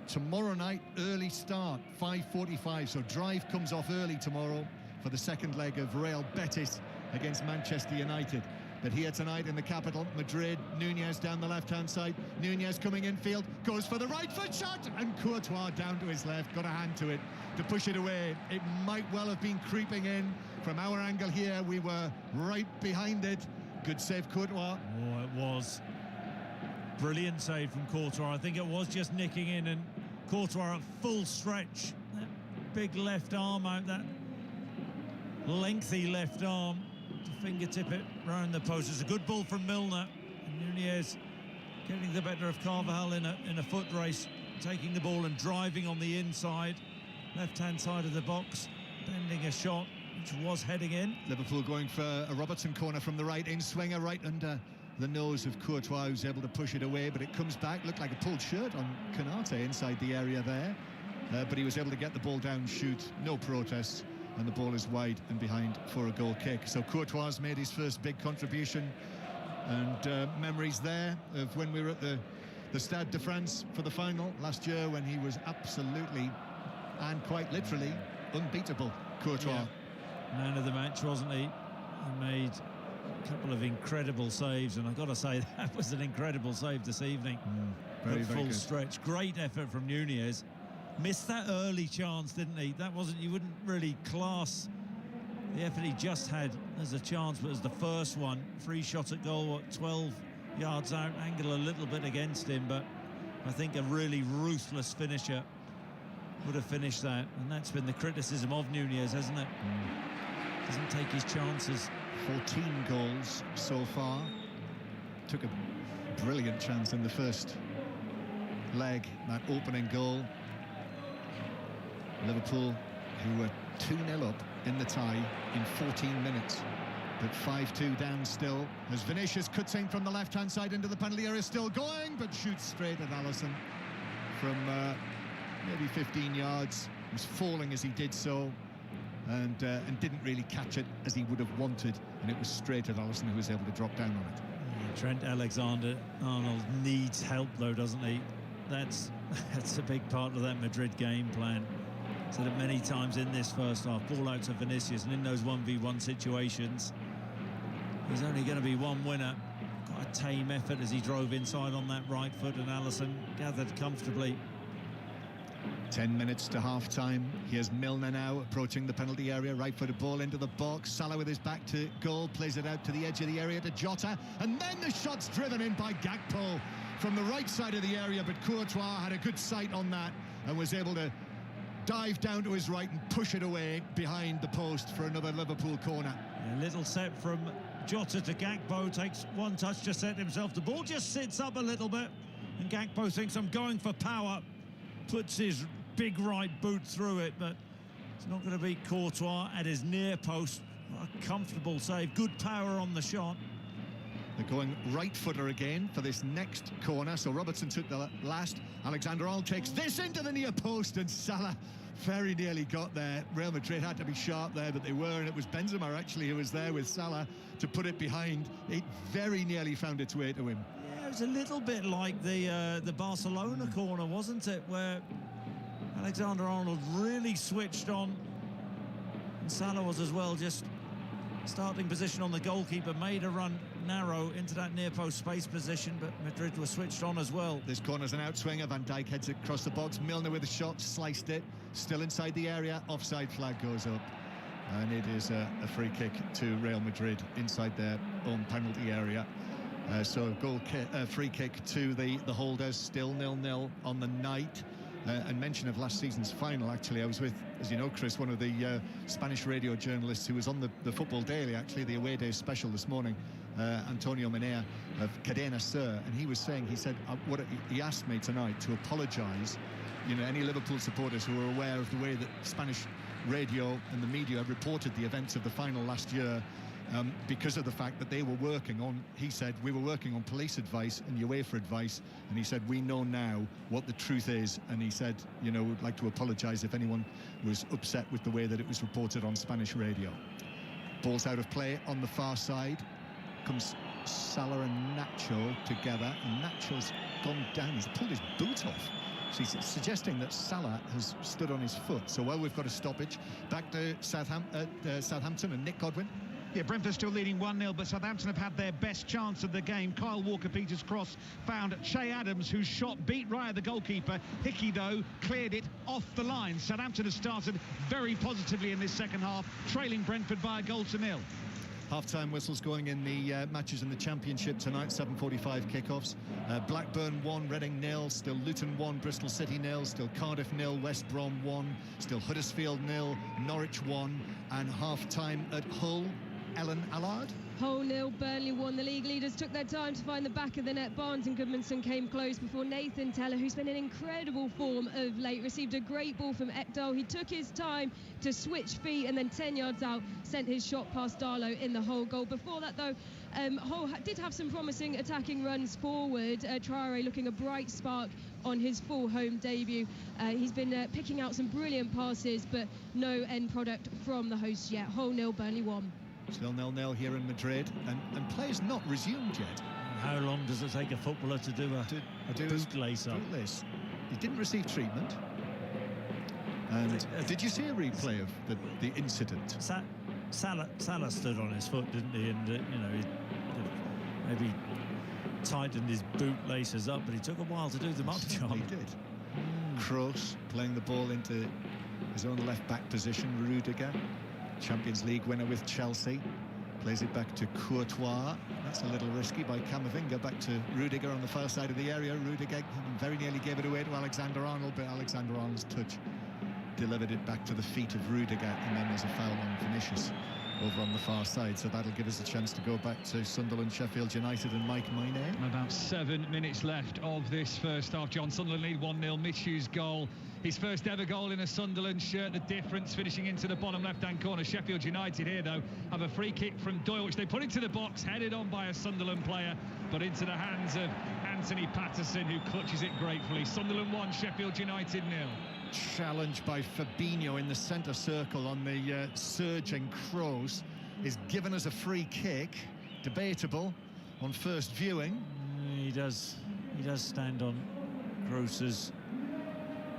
Tomorrow night, early start, 5:45. So drive comes off early tomorrow for the second leg of Real Betis against Manchester United. But here tonight in the capital, Madrid, Nunez down the left-hand side. Nunez coming infield, goes for the right foot shot, and Courtois down to his left, got a hand to it to push it away. It might well have been creeping in. From our angle here, we were right behind it. Good save, Courtois. Oh, it was. Brilliant save from Courtois. I think it was just nicking in, and Courtois at full stretch. That big left arm out, that lengthy left arm, to fingertip it round the post. It's a good ball from Milner. And Nunez getting the better of Carvajal in a foot race, taking the ball and driving on the inside, left-hand side of the box, bending a shot, which was heading in. Liverpool going for a Robertson corner from the right, in swinger right under the nose of Courtois, who's able to push it away, but it comes back. Looked like a pulled shirt on Canate inside the area there, but he was able to get the ball down, shoot, no protests, and the ball is wide and behind for a goal kick. So Courtois made his first big contribution, and memories there of when we were at the Stade de France for the final last year, when he was absolutely and quite literally unbeatable. Courtois. Yeah. Man of the match, wasn't he? He made a couple of incredible saves, and I've got to say that was an incredible save this evening. Very full good stretch. Great effort from Nunez. Missed that early chance, didn't he? That wasn't, you wouldn't really class the effort he just had as a chance, but as the first one. Free shot at goal, what, 12 yards out, angle a little bit against him, but I think a really ruthless finisher would have finished that, and that's been the criticism of Nunez, hasn't it? Doesn't take his chances. 14 goals so far. Took a brilliant chance in the first leg, that opening goal. Liverpool, who were 2-0 up in the tie in 14 minutes, but 5-2 down still, as Vinicius cuts in from the left-hand side into the penalty area, still going, but shoots straight at Alisson from maybe 15 yards. He was falling as he did so, and didn't really catch it as he would have wanted, and it was straight at Alisson, who was able to drop down on it. Yeah, Trent Alexander-Arnold needs help though, doesn't he? That's a big part of that Madrid game plan. Said it many times in this first half. Ball out to Vinicius, and in those 1v1 situations, there's only going to be one winner. Quite a tame effort as he drove inside on that right foot, and Alisson gathered comfortably. 10 minutes to half-time. Here's Milner now approaching the penalty area. Right-footed ball into the box. Salah with his back to goal, plays it out to the edge of the area to Jota. And then the shot's driven in by Gakpo from the right side of the area, but Courtois had a good sight on that and was able to dive down to his right and push it away behind the post for another Liverpool corner. A little set from Jota to Gakpo, takes one touch to set himself. The ball just sits up a little bit, and Gakpo thinks, I'm going for power. Puts his big right boot through it, but it's not going to beat Courtois at his near post. A comfortable save, good power on the shot. They're going right-footer again for this next corner. So Robertson took the last. Alexander-Arnold takes this into the near post, and Salah very nearly got there. Real Madrid had to be sharp there, but they were, and it was Benzema actually who was there with Salah to put it behind. It very nearly found its way to him. Yeah, it was a little bit like the Barcelona corner, wasn't it, where Alexander-Arnold really switched on, and Salah was as well, just starting position on the goalkeeper, made a run narrow into that near post space position, but Madrid were switched on as well. This corner's an outswinger. Van Dijk heads it across the box. Milner with a shot, sliced it, still inside the area. Offside flag goes up, and it is a free kick to Real Madrid inside their own penalty area. So free kick to the holders, still 0-0 on the night. And mention of last season's final, actually, I was with, as you know, Chris, one of the Spanish radio journalists who was on the Football Daily, actually, the away day special this morning, Antonio Menea of Cadena Ser, and he was saying, he said, he asked me tonight to apologise, you know, any Liverpool supporters who are aware of the way that Spanish radio and the media reported the events of the final last year, because of the fact that they were working on, he said, we were working on police advice and UEFA advice, and he said, we know now what the truth is, and he said, you know, we'd like to apologise if anyone was upset with the way that it was reported on Spanish radio. Ball's out of play on the far side. Comes Salah and Nacho together, and Nacho's gone down, he's pulled his boot off. She's suggesting that Salah has stood on his foot. So, well, we've got a stoppage. Back to Southampton and Nick Godwin. Yeah, Brentford still leading 1-0, but Southampton have had their best chance of the game. Kyle Walker-Peters' cross found Che Adams, whose shot beat right at the goalkeeper. Hickey, though, cleared it off the line. Southampton has started very positively in this second half, trailing Brentford by 1-0. Half-time whistles going in the matches in the Championship tonight, 7:45 kickoffs. Blackburn 1, Reading 0, still Luton 1, Bristol City 0, still Cardiff 0, West Brom 1, still Huddersfield 0, Norwich 1, and half-time at Hull. Ellen Allard. Hull 0, Burnley 1. The league leaders took their time to find the back of the net. Barnes and Goodmanson came close before Nathan Tella, who's been in incredible form of late, received a great ball from Ekdal. He took his time to switch feet and then 10 yards out sent his shot past Darlow in the Hull goal. Before that, though, Hull did have some promising attacking runs forward. Traore looking a bright spark on his full home debut. He's been picking out some brilliant passes, but no end product from the hosts yet. Hull 0, Burnley 1. Still 0-0 here in Madrid, and play's not resumed yet. How long does it take a footballer to do a boot lace-up? He didn't receive treatment. And did you see a replay of the incident? Salah stood on his foot, didn't he? And you know, he maybe tightened his boot laces up, but he took a while to do the muck job. He did. Kroos playing the ball into his own left-back position. Rudiger, Champions League winner with Chelsea, plays it back to Courtois. That's a little risky by Camavinga. Back to Rudiger on the far side of the area. Rudiger very nearly gave it away to Alexander-Arnold, but Alexander-Arnold's touch delivered it back to the feet of Rudiger, and then there's a foul on Vinicius over on the far side, so that'll give us a chance to go back to Sunderland, Sheffield United and Mike Maynard. About 7 minutes left of this first half. John, Sunderland lead 1-0. Michu's goal, his first ever goal in a Sunderland shirt. The difference finishing into the bottom left-hand corner. Sheffield United here, though, have a free kick from Doyle, which they put into the box, headed on by a Sunderland player, but into the hands of Anthony Patterson, who clutches it gratefully. Sunderland 1, Sheffield United 0. Challenge by Fabinho in the centre circle on the surging Kroos is given as a free kick. Debatable on first viewing. He does stand on Kroos's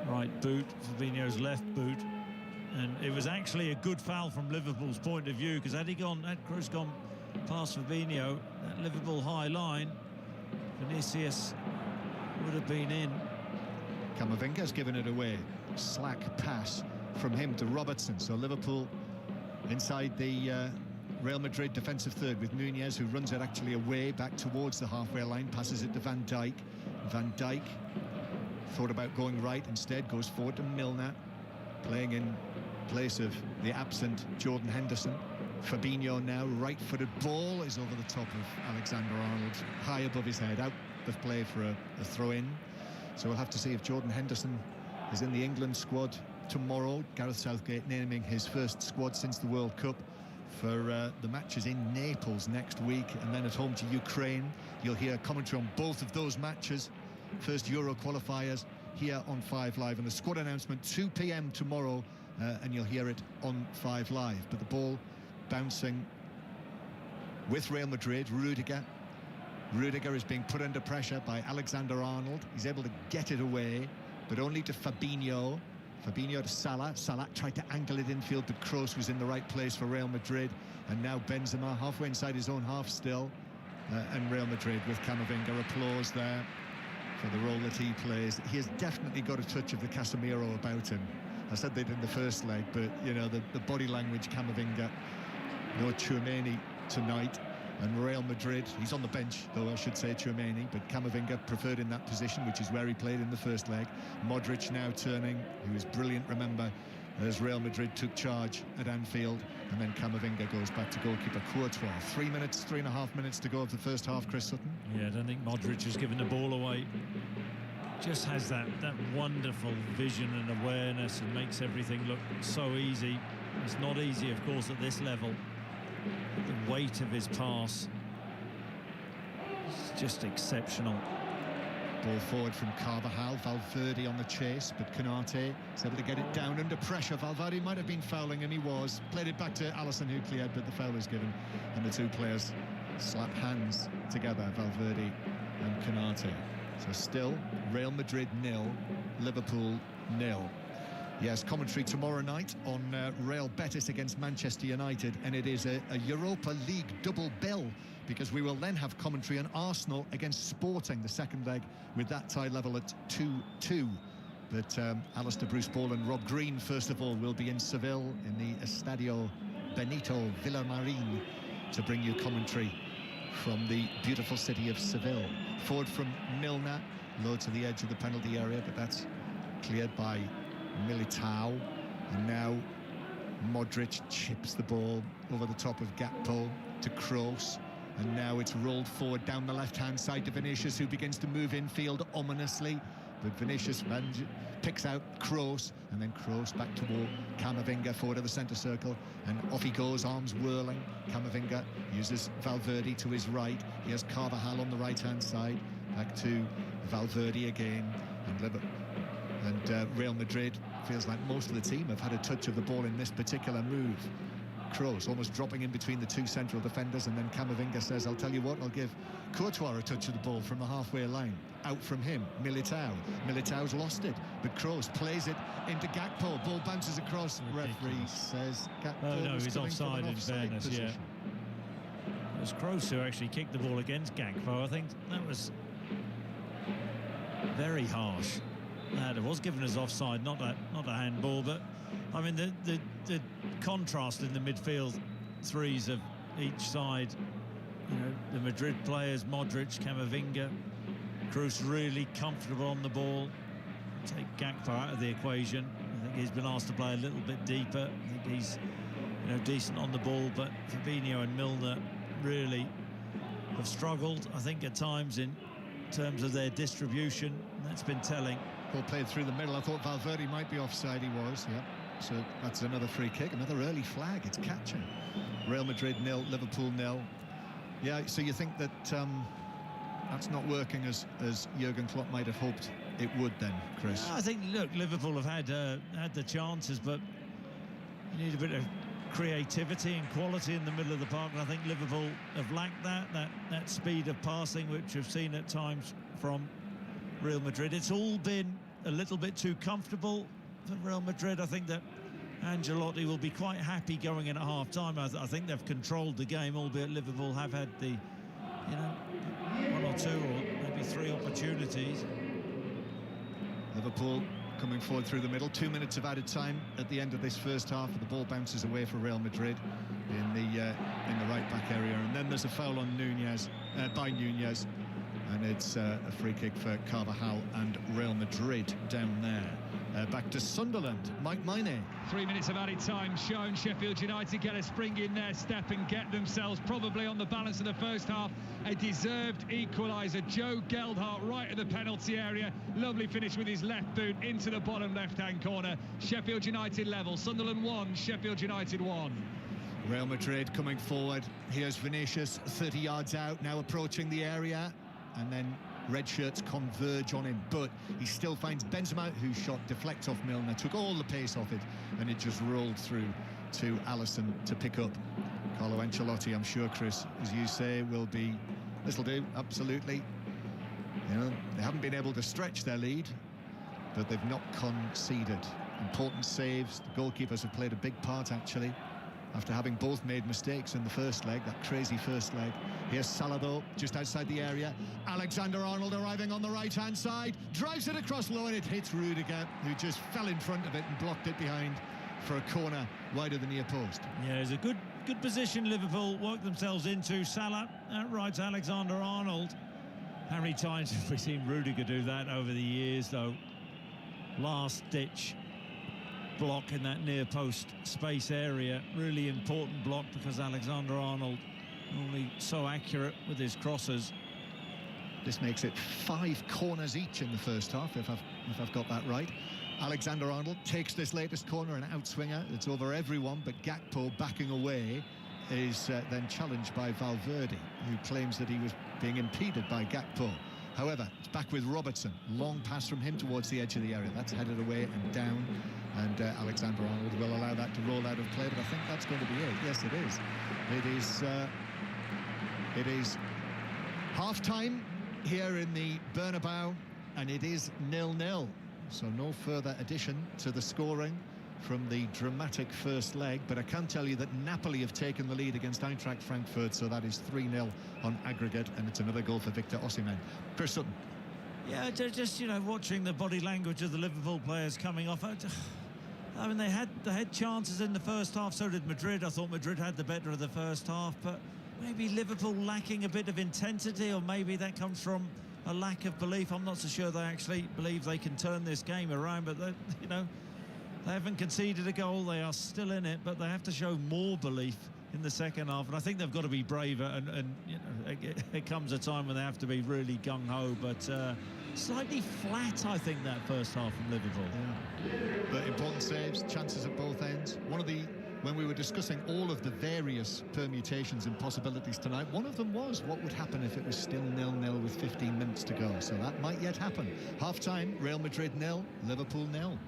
right boot, Fabinho's left boot. And it was actually a good foul from Liverpool's point of view, because had Kroos gone past Fabinho, that Liverpool high line, Vinicius would have been in. Camavinga's given it away. Slack pass from him to Robertson. So Liverpool inside the Real Madrid defensive third, with Nunez, who runs it actually away back towards the halfway line, passes it to Van Dijk. Van Dijk thought about going right, instead goes forward to Milner, playing in place of the absent Jordan Henderson. Fabinho now, right-footed ball is over the top of Alexander-Arnold, high above his head, out of play for a throw-in. So we'll have to see if Jordan Henderson is in the England squad tomorrow. Gareth Southgate naming his first squad since the World Cup for the matches in Naples next week, and then at home to Ukraine. You'll hear commentary on both of those matches. First Euro qualifiers here on 5 Live, and the squad announcement 2 p.m. tomorrow, and you'll hear it on 5 Live. But the ball bouncing with Real Madrid. Rudiger is being put under pressure by Alexander-Arnold. He's able to get it away, but only to Fabinho. Fabinho to Salah. Salah tried to angle it infield, but Kroos was in the right place for Real Madrid. And now Benzema halfway inside his own half still. And Real Madrid with Camavinga. Applause there for the role that he plays. He has definitely got a touch of the Casemiro about him. I said that in the first leg, but, you know, the body language, Camavinga. No Tchouaméni tonight. And Real Madrid, he's on the bench, though I should say Tchouaméni, but Camavinga preferred in that position, which is where he played in the first leg. Modric now turning, who was brilliant, remember, as Real Madrid took charge at Anfield. And then Camavinga goes back to goalkeeper Courtois. 3.5 minutes to go of the first half, Chris Sutton. Yeah, I don't think Modric has given the ball away. Just has that wonderful vision and awareness, and makes everything look so easy. It's not easy, of course, at this level. The weight of his pass is just exceptional. Ball forward from Carvajal. Valverde on the chase, but Konate is able to get it down under pressure. Valverde might have been fouling, and he was. Played it back to Alisson, who cleared, but the foul was given, and the two players slap hands together, Valverde and Konate. So still Real Madrid 0, Liverpool 0. Yes, commentary tomorrow night on Real Betis against Manchester United, and it is a Europa League double bill, because we will then have commentary on Arsenal against Sporting, the second leg, with that tie level at 2-2. But Alistair Bruce Ball and Rob Green, first of all, will be in Seville in the Estadio Benito Villamarín to bring you commentary from the beautiful city of Seville. Forward from Milner, low to the edge of the penalty area, but that's cleared by Militao. And now Modric chips the ball over the top of Gakpo to Kroos, and now it's rolled forward down the left-hand side to Vinicius, who begins to move infield ominously, but Vinicius picks out Kroos, and then Kroos back to Camavinga forward of the centre circle, and off he goes, arms whirling. Camavinga uses Valverde to his right. He has Carvajal on the right-hand side, back to Valverde again, and Real Madrid feels like most of the team have had a touch of the ball in this particular move. Kroos almost dropping in between the two central defenders, and then Camavinga says, I'll tell you what, I'll give Courtois a touch of the ball from the halfway line. Out from him, Militao's lost it, but Kroos plays it into Gakpo. Ball bounces across. Referee says Gakpo no, he's offside in fairness, position. Yeah. It was Kroos who actually kicked the ball against Gakpo. I think that was very harsh. It was given as offside, not a handball, but I mean the contrast in the midfield threes of each side. You know, the Madrid players, Modric, Camavinga, Kroos really comfortable on the ball. Take Gakpo out of the equation. I think he's been asked to play a little bit deeper. I think he's, you know, decent on the ball, but Fabinho and Milner really have struggled, I think, at times in terms of their distribution. That's been telling. Ball played through the middle. I thought Valverde might be offside. He was, yeah. So that's another free kick, another early flag. It's catching. Real Madrid 0, Liverpool 0. Yeah, so you think that that's not working as Jurgen Klopp might have hoped it would then, Chris? I think, look, Liverpool have had the chances, but you need a bit of creativity and quality in the middle of the park, and I think Liverpool have lacked that speed of passing, which we've seen at times from Real Madrid. It's all been a little bit too comfortable for Real Madrid. I think that Ancelotti will be quite happy going in at half-time. I think they've controlled the game, albeit Liverpool have had the, one or two or maybe three opportunities. Liverpool coming forward through the middle. 2 minutes of added time at the end of this first half, and the ball bounces away for Real Madrid in the right-back area. And then there's a foul on by Nunez, and it's a free kick for Carvajal and Real Madrid down there. Back to Sunderland, Mike Maine. 3 minutes of added time shown. Sheffield United get a spring in their step and get themselves probably on the balance of the first half. A deserved equaliser. Joe Geldhart right at the penalty area. Lovely finish with his left boot into the bottom left-hand corner. Sheffield United level. Sunderland 1, Sheffield United 1. Real Madrid coming forward. Here's Vinicius, 30 yards out, now approaching the area. And then red shirts converge on him, but he still finds Benzema, whose shot deflects off Milner, took all the pace off it, and it just rolled through to Alisson to pick up. Carlo Ancelotti, I'm sure, Chris, as you say, will be, this'll do, absolutely. They haven't been able to stretch their lead, but they've not conceded. Important saves. The goalkeepers have played a big part, actually, after having both made mistakes in the first leg, that crazy first leg. Here's Salado, just outside the area. Alexander-Arnold arriving on the right-hand side, drives it across low, and it hits Rudiger, who just fell in front of it and blocked it behind for a corner wide of the near post. Yeah, it's a good position Liverpool worked themselves into. Salah outrights Alexander-Arnold. How many times have we seen Rudiger do that over the years, though? Last-ditch block in that near post space area, really important block, because Alexander-Arnold only so accurate with his crosses. This makes it 5 corners each in the first half, if I've got that right. Alexander-Arnold takes this latest corner, an outswinger. It's over everyone, but Gakpo, backing away, is then challenged by Valverde, who claims that he was being impeded by Gakpo. However, it's back with Robertson. Long pass from him towards the edge of the area. That's headed away and down, and Alexander-Arnold will allow that to roll out of play, but I think that's going to be it. Yes, it is. It is half-time here in the Bernabeu, and it is 0-0. So no further addition to the scoring from the dramatic first leg, but I can tell you that Napoli have taken the lead against Eintracht Frankfurt, so that is 3-0 on aggregate, and it's another goal for Victor Osimhen. Chris Sutton. Yeah, just watching the body language of the Liverpool players coming off. I mean, they had chances in the first half. So did Madrid. I thought Madrid had the better of the first half, but maybe Liverpool lacking a bit of intensity, or maybe that comes from a lack of belief. I'm not so sure they actually believe they can turn this game around, but they haven't conceded a goal. They are still in it, but they have to show more belief in the second half, and I think they've got to be braver, and it comes a time when they have to be really gung-ho, but slightly flat, I think, that first half from Liverpool. Yeah. But important saves, chances at both ends. When we were discussing all of the various permutations and possibilities tonight, one of them was what would happen if it was still 0-0 with 15 minutes to go. So that might yet happen. Half-time, Real Madrid 0, Liverpool 0.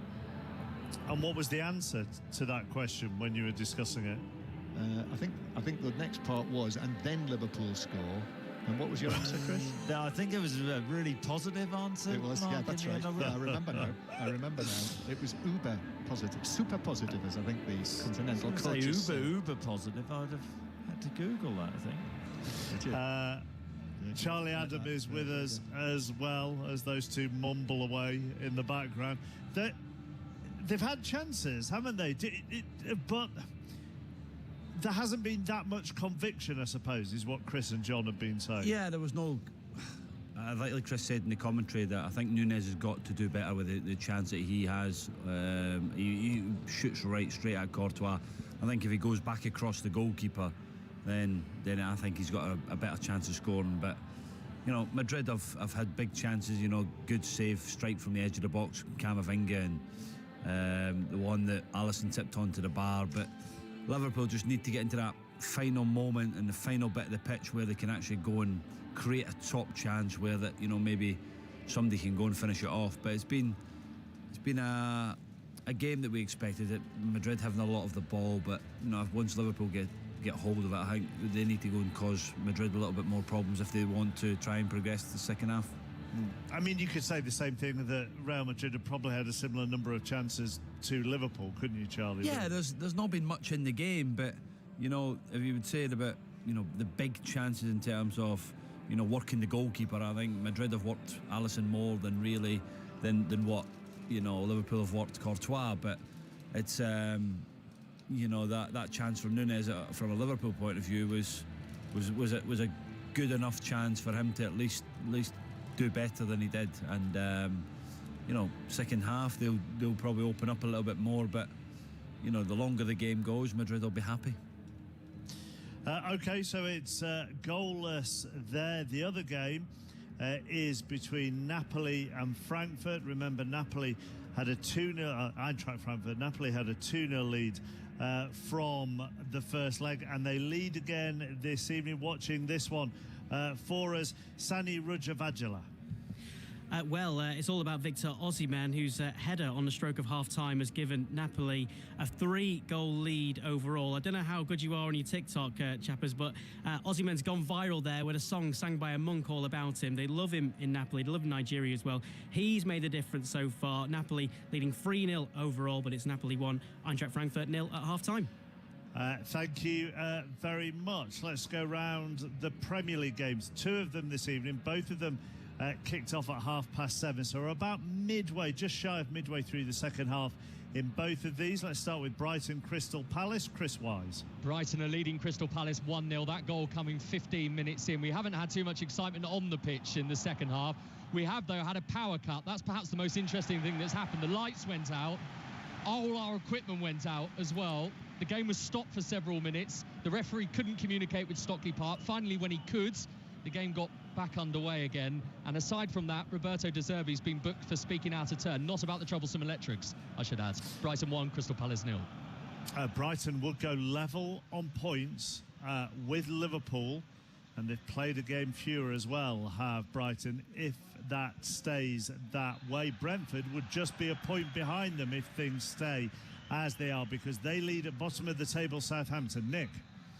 And what was the answer to that question when you were discussing it? I think the next part was, and then Liverpool score. And what was your answer, Chris? I think it was a really positive answer. It was, Mark, yeah, that's right. I remember now. It was uber positive, super positive, as I think the continental coaches say. Uber positive. I'd have had to Google that, I think. Charlie Adam is with us as well, as those two mumble away in the background. They've had chances, haven't they? But there hasn't been that much conviction, I suppose, is what Chris and John have been saying. Yeah, there was no... like Chris said in the commentary, that I think Nunez has got to do better with the chance that he has. He shoots straight at Courtois. I think if he goes back across the goalkeeper, then I think he's got a better chance of scoring. But, Madrid have had big chances, good save, straight from the edge of the box, Camavinga, and the one that Alisson tipped onto the bar. But Liverpool just need to get into that final moment and the final bit of the pitch where they can actually go and create a top chance, where that maybe somebody can go and finish it off. But it's been a game that we expected. It Madrid having a lot of the ball, but once Liverpool get hold of it, I think they need to go and cause Madrid a little bit more problems if they want to try and progress to the second half. I mean, you could say the same thing that Real Madrid have probably had a similar number of chances to Liverpool, couldn't you, Charlie? Yeah, there's not been much in the game, but, you know, if you would say it about, you know, the big chances in terms of, you know, working the goalkeeper, I think Madrid have worked Alisson more than what, you know, Liverpool have worked Courtois, but it's, you know, that chance from Núñez from a Liverpool point of view was a good enough chance for him to at least do better than he did, and you know, second half they'll probably open up a little bit more, but you know, the longer the game goes, Madrid will be happy. Okay, so it's goalless there. The other game is between Napoli and Frankfurt. Remember, Napoli had a 2-0 Eintracht Frankfurt. Napoli had a 2-0 lead from the first leg, and they lead again this evening. Watching this one for us, Sani Rujavajala. It's all about Victor Osimhen, whose header on the stroke of half-time has given Napoli a 3-goal lead overall. I don't know how good you are on your TikTok, chappers, but Osimhen's gone viral there with a song sang by a monk all about him. They love him in Napoli. They love Nigeria as well. He's made the difference so far. Napoli leading 3-0 overall, but it's Napoli 1, Eintracht Frankfurt 0 at half-time. Thank you very much. Let's go round the Premier League games. 2 of them this evening, both of them kicked off at 7:30, so we're about midway, just shy of midway through the second half in both of these. Let's start with Brighton Crystal Palace. Chris Wise. Brighton are leading Crystal Palace 1-0. That goal coming 15 minutes in. We haven't had too much excitement on the pitch in the second half. We have, though, had a power cut. That's perhaps the most interesting thing that's happened. The lights went out. All our equipment went out as well. The game was stopped for several minutes. The referee couldn't communicate with Stockley Park. Finally, when he could, the game got back underway again. And aside from that, Roberto De Zerbi's been booked for speaking out of turn. Not about the troublesome electrics, I should add. Brighton 1, Crystal Palace 0. Brighton will go level on points with Liverpool, and they've played a game fewer as well, have Brighton. If that stays that way, Brentford would just be a point behind them if things stay as they are, because they lead at bottom of the table, Southampton. Nick.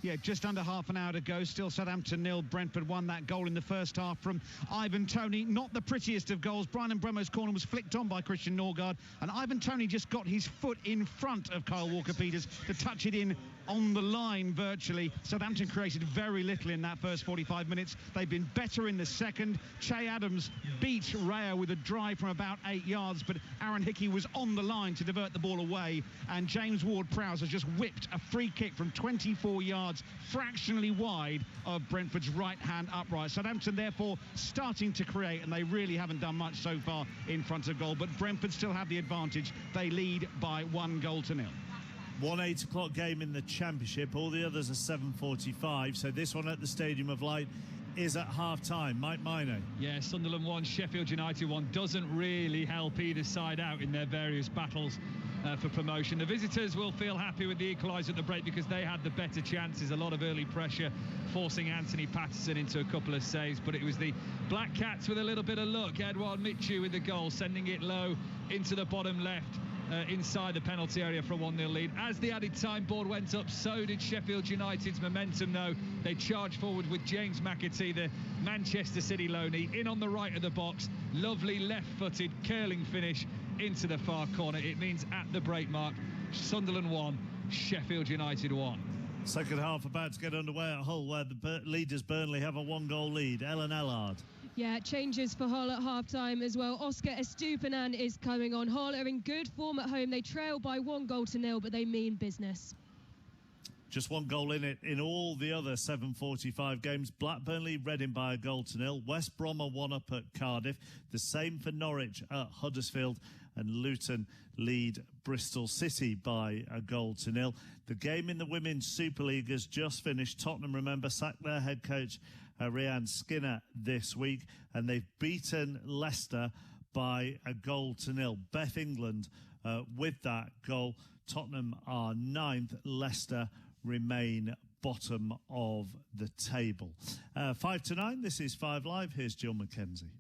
Yeah, just under half an hour to go. Still Southampton 0. Brentford won. That goal in the first half from Ivan Toney. Not the prettiest of goals. Brian Mbeumo's corner was flicked on by Christian Norgard, and Ivan Toney just got his foot in front of Kyle Walker-Peters to touch it in on the line virtually. Southampton created very little in that first 45 minutes. They've been better in the second. Che Adams beat Raya with a drive from about 8 yards, but Aaron Hickey was on the line to divert the ball away, and James Ward-Prowse has just whipped a free kick from 24 yards, fractionally wide of Brentford's right-hand upright. Southampton, therefore, starting to create, and they really haven't done much so far in front of goal, but Brentford still have the advantage. They lead by 1-0. One 8 o'clock game in the Championship. All the others are 7:45. So this one at the Stadium of Light is at half-time. Mike Minor. Yeah, Sunderland 1, Sheffield United 1. Doesn't really help either side out in their various battles for promotion. The visitors will feel happy with the equaliser at the break because they had the better chances. A lot of early pressure, forcing Anthony Patterson into a couple of saves, but it was the Black Cats with a little bit of luck. Edouard Michu with the goal, sending it low into the bottom left. Inside the penalty area for a 1-0 lead. As the added time board went up, so did Sheffield United's momentum, though. They charged forward with James McAtee, the Manchester City loanee, in on the right of the box. Lovely left-footed curling finish into the far corner. It means at the break mark, Sunderland 1, Sheffield United 1. Second half about to get underway at Hull, where the leaders Burnley have a 1-goal lead. Ellen Ellard. Yeah, changes for Hull at half-time as well. Oscar Estupiñán is coming on. Hull are in good form at home. They trail by 1-0, but they mean business. Just 1 goal in it in all the other 7:45 games. Blackburn lead Reading by 1-0. West Brom are 1 up at Cardiff. The same for Norwich at Huddersfield. And Luton lead Bristol City by 1-0. The game in the Women's Super League has just finished. Tottenham, remember, sacked their head coach Rhian Skinner this week, and they've beaten Leicester by 1-0. Beth England with that goal. Tottenham are 9th. Leicester remain bottom of the table. 5 to 9, this is 5 Live. Here's Jill McKenzie.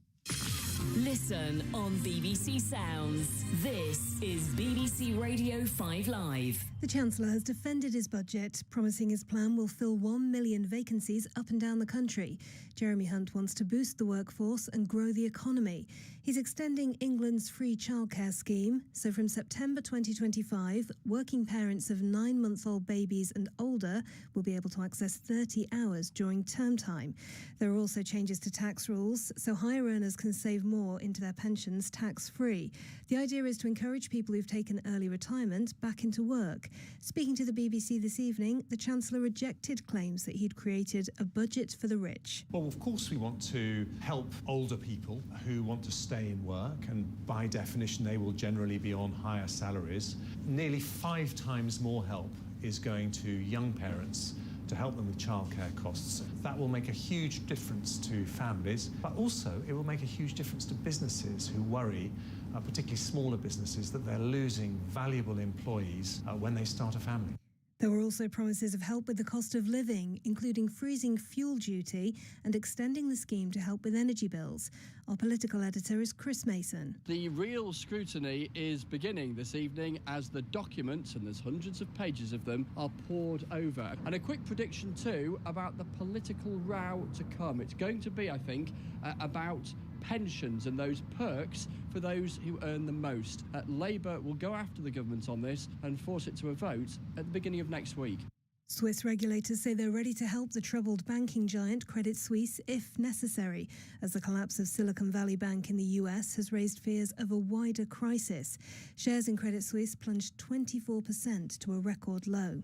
Listen on BBC Sounds. This is BBC Radio 5 Live. The Chancellor has defended his budget, promising his plan will fill 1 million vacancies up and down the country. Jeremy Hunt wants to boost the workforce and grow the economy. He's extending England's free childcare scheme, so from September 2025, working parents of 9-month-old babies and older will be able to access 30 hours during term time. There are also changes to tax rules, so higher earners can save more into their pensions tax-free. The idea is to encourage people who've taken early retirement back into work. Speaking to the BBC this evening, the Chancellor rejected claims that he'd created a budget for the rich. Well, of course we want to help older people who want to stay in work, and by definition they will generally be on higher salaries. Nearly 5 times more help is going to young parents to help them with childcare costs. That will make a huge difference to families, but also it will make a huge difference to businesses who worry, particularly smaller businesses, that they're losing valuable employees when they start a family. There were also promises of help with the cost of living, including freezing fuel duty and extending the scheme to help with energy bills. Our political editor is Chris Mason. The real scrutiny is beginning this evening as the documents, and there's hundreds of pages of them, are poured over. And a quick prediction too about the political row to come. It's going to be, I think, about pensions and those perks for those who earn the most. Labour will go after the government on this and force it to a vote at the beginning of next week. Swiss regulators say they're ready to help the troubled banking giant Credit Suisse if necessary, as the collapse of Silicon Valley Bank in the US has raised fears of a wider crisis. Shares in Credit Suisse plunged 24% to a record low.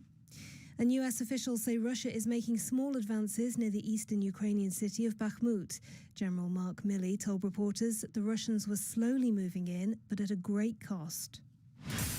And US officials say Russia is making small advances near the eastern Ukrainian city of Bakhmut. General Mark Milley told reporters that the Russians were slowly moving in, but at a great cost.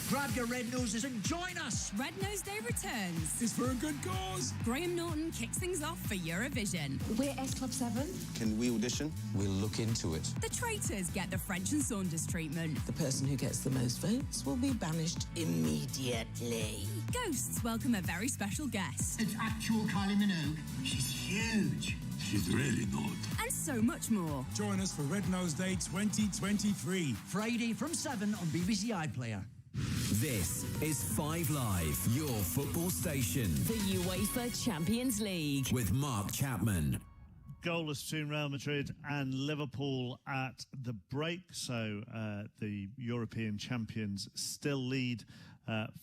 Grab your red noses and join us! Red Nose Day returns. It's for a good cause. Graham Norton kicks things off for Eurovision. We're S Club 7. Can we audition? We'll look into it. The Traitors get the French and Saunders treatment. The person who gets the most votes will be banished immediately. Ghosts welcome a very special guest. It's actual Kylie Minogue. She's huge. She's really not. And so much more. Join us for Red Nose Day 2023. Friday from 7 on BBC iPlayer. This is 5 Live, your football station. The UEFA Champions League. With Mark Chapman. Goalless between Real Madrid and Liverpool at the break. So the European champions still lead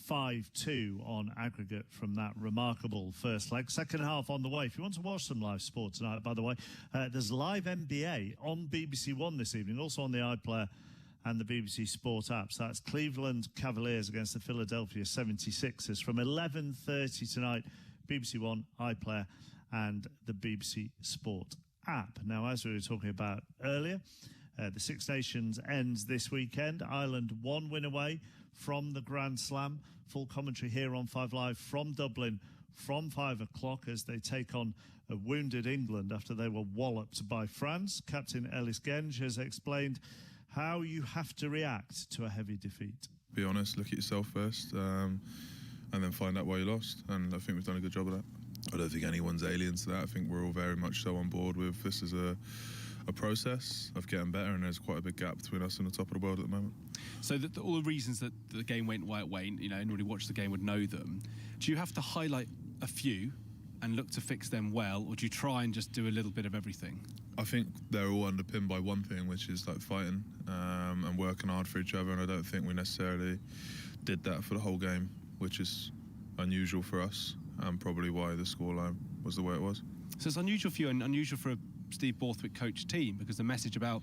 5-2 on aggregate from that remarkable first leg. Second half on the way. If you want to watch some live sport tonight, by the way, there's live NBA on BBC One this evening, also on the iPlayer and the BBC Sport apps. That's Cleveland Cavaliers against the Philadelphia 76ers from 11:30 tonight, BBC One, iPlayer and the BBC Sport app. Now, as we were talking about earlier, the Six Nations ends this weekend. Ireland 1 win away from the Grand Slam. Full commentary here on 5 Live from Dublin from 5 o'clock as they take on a wounded England after they were walloped by France. Captain Ellis Genge has explained how you have to react to a heavy defeat. Be honest, look at yourself first, and then find out why you lost. And I think we've done a good job of that. I don't think anyone's alien to that. I think we're all very much so on board with this as a process of getting better, and there's quite a big gap between us and the top of the world at the moment. So all the reasons that the game went why it went, you know, anyone who watched the game would know them. Do you have to highlight a few and look to fix them well, or do you try and just do a little bit of everything? I think they're all underpinned by one thing, which is like fighting and working hard for each other, and I don't think we necessarily did that for the whole game, which is unusual for us and probably why the scoreline was the way it was. So it's unusual for you and unusual for a Steve Borthwick coach team, because the message about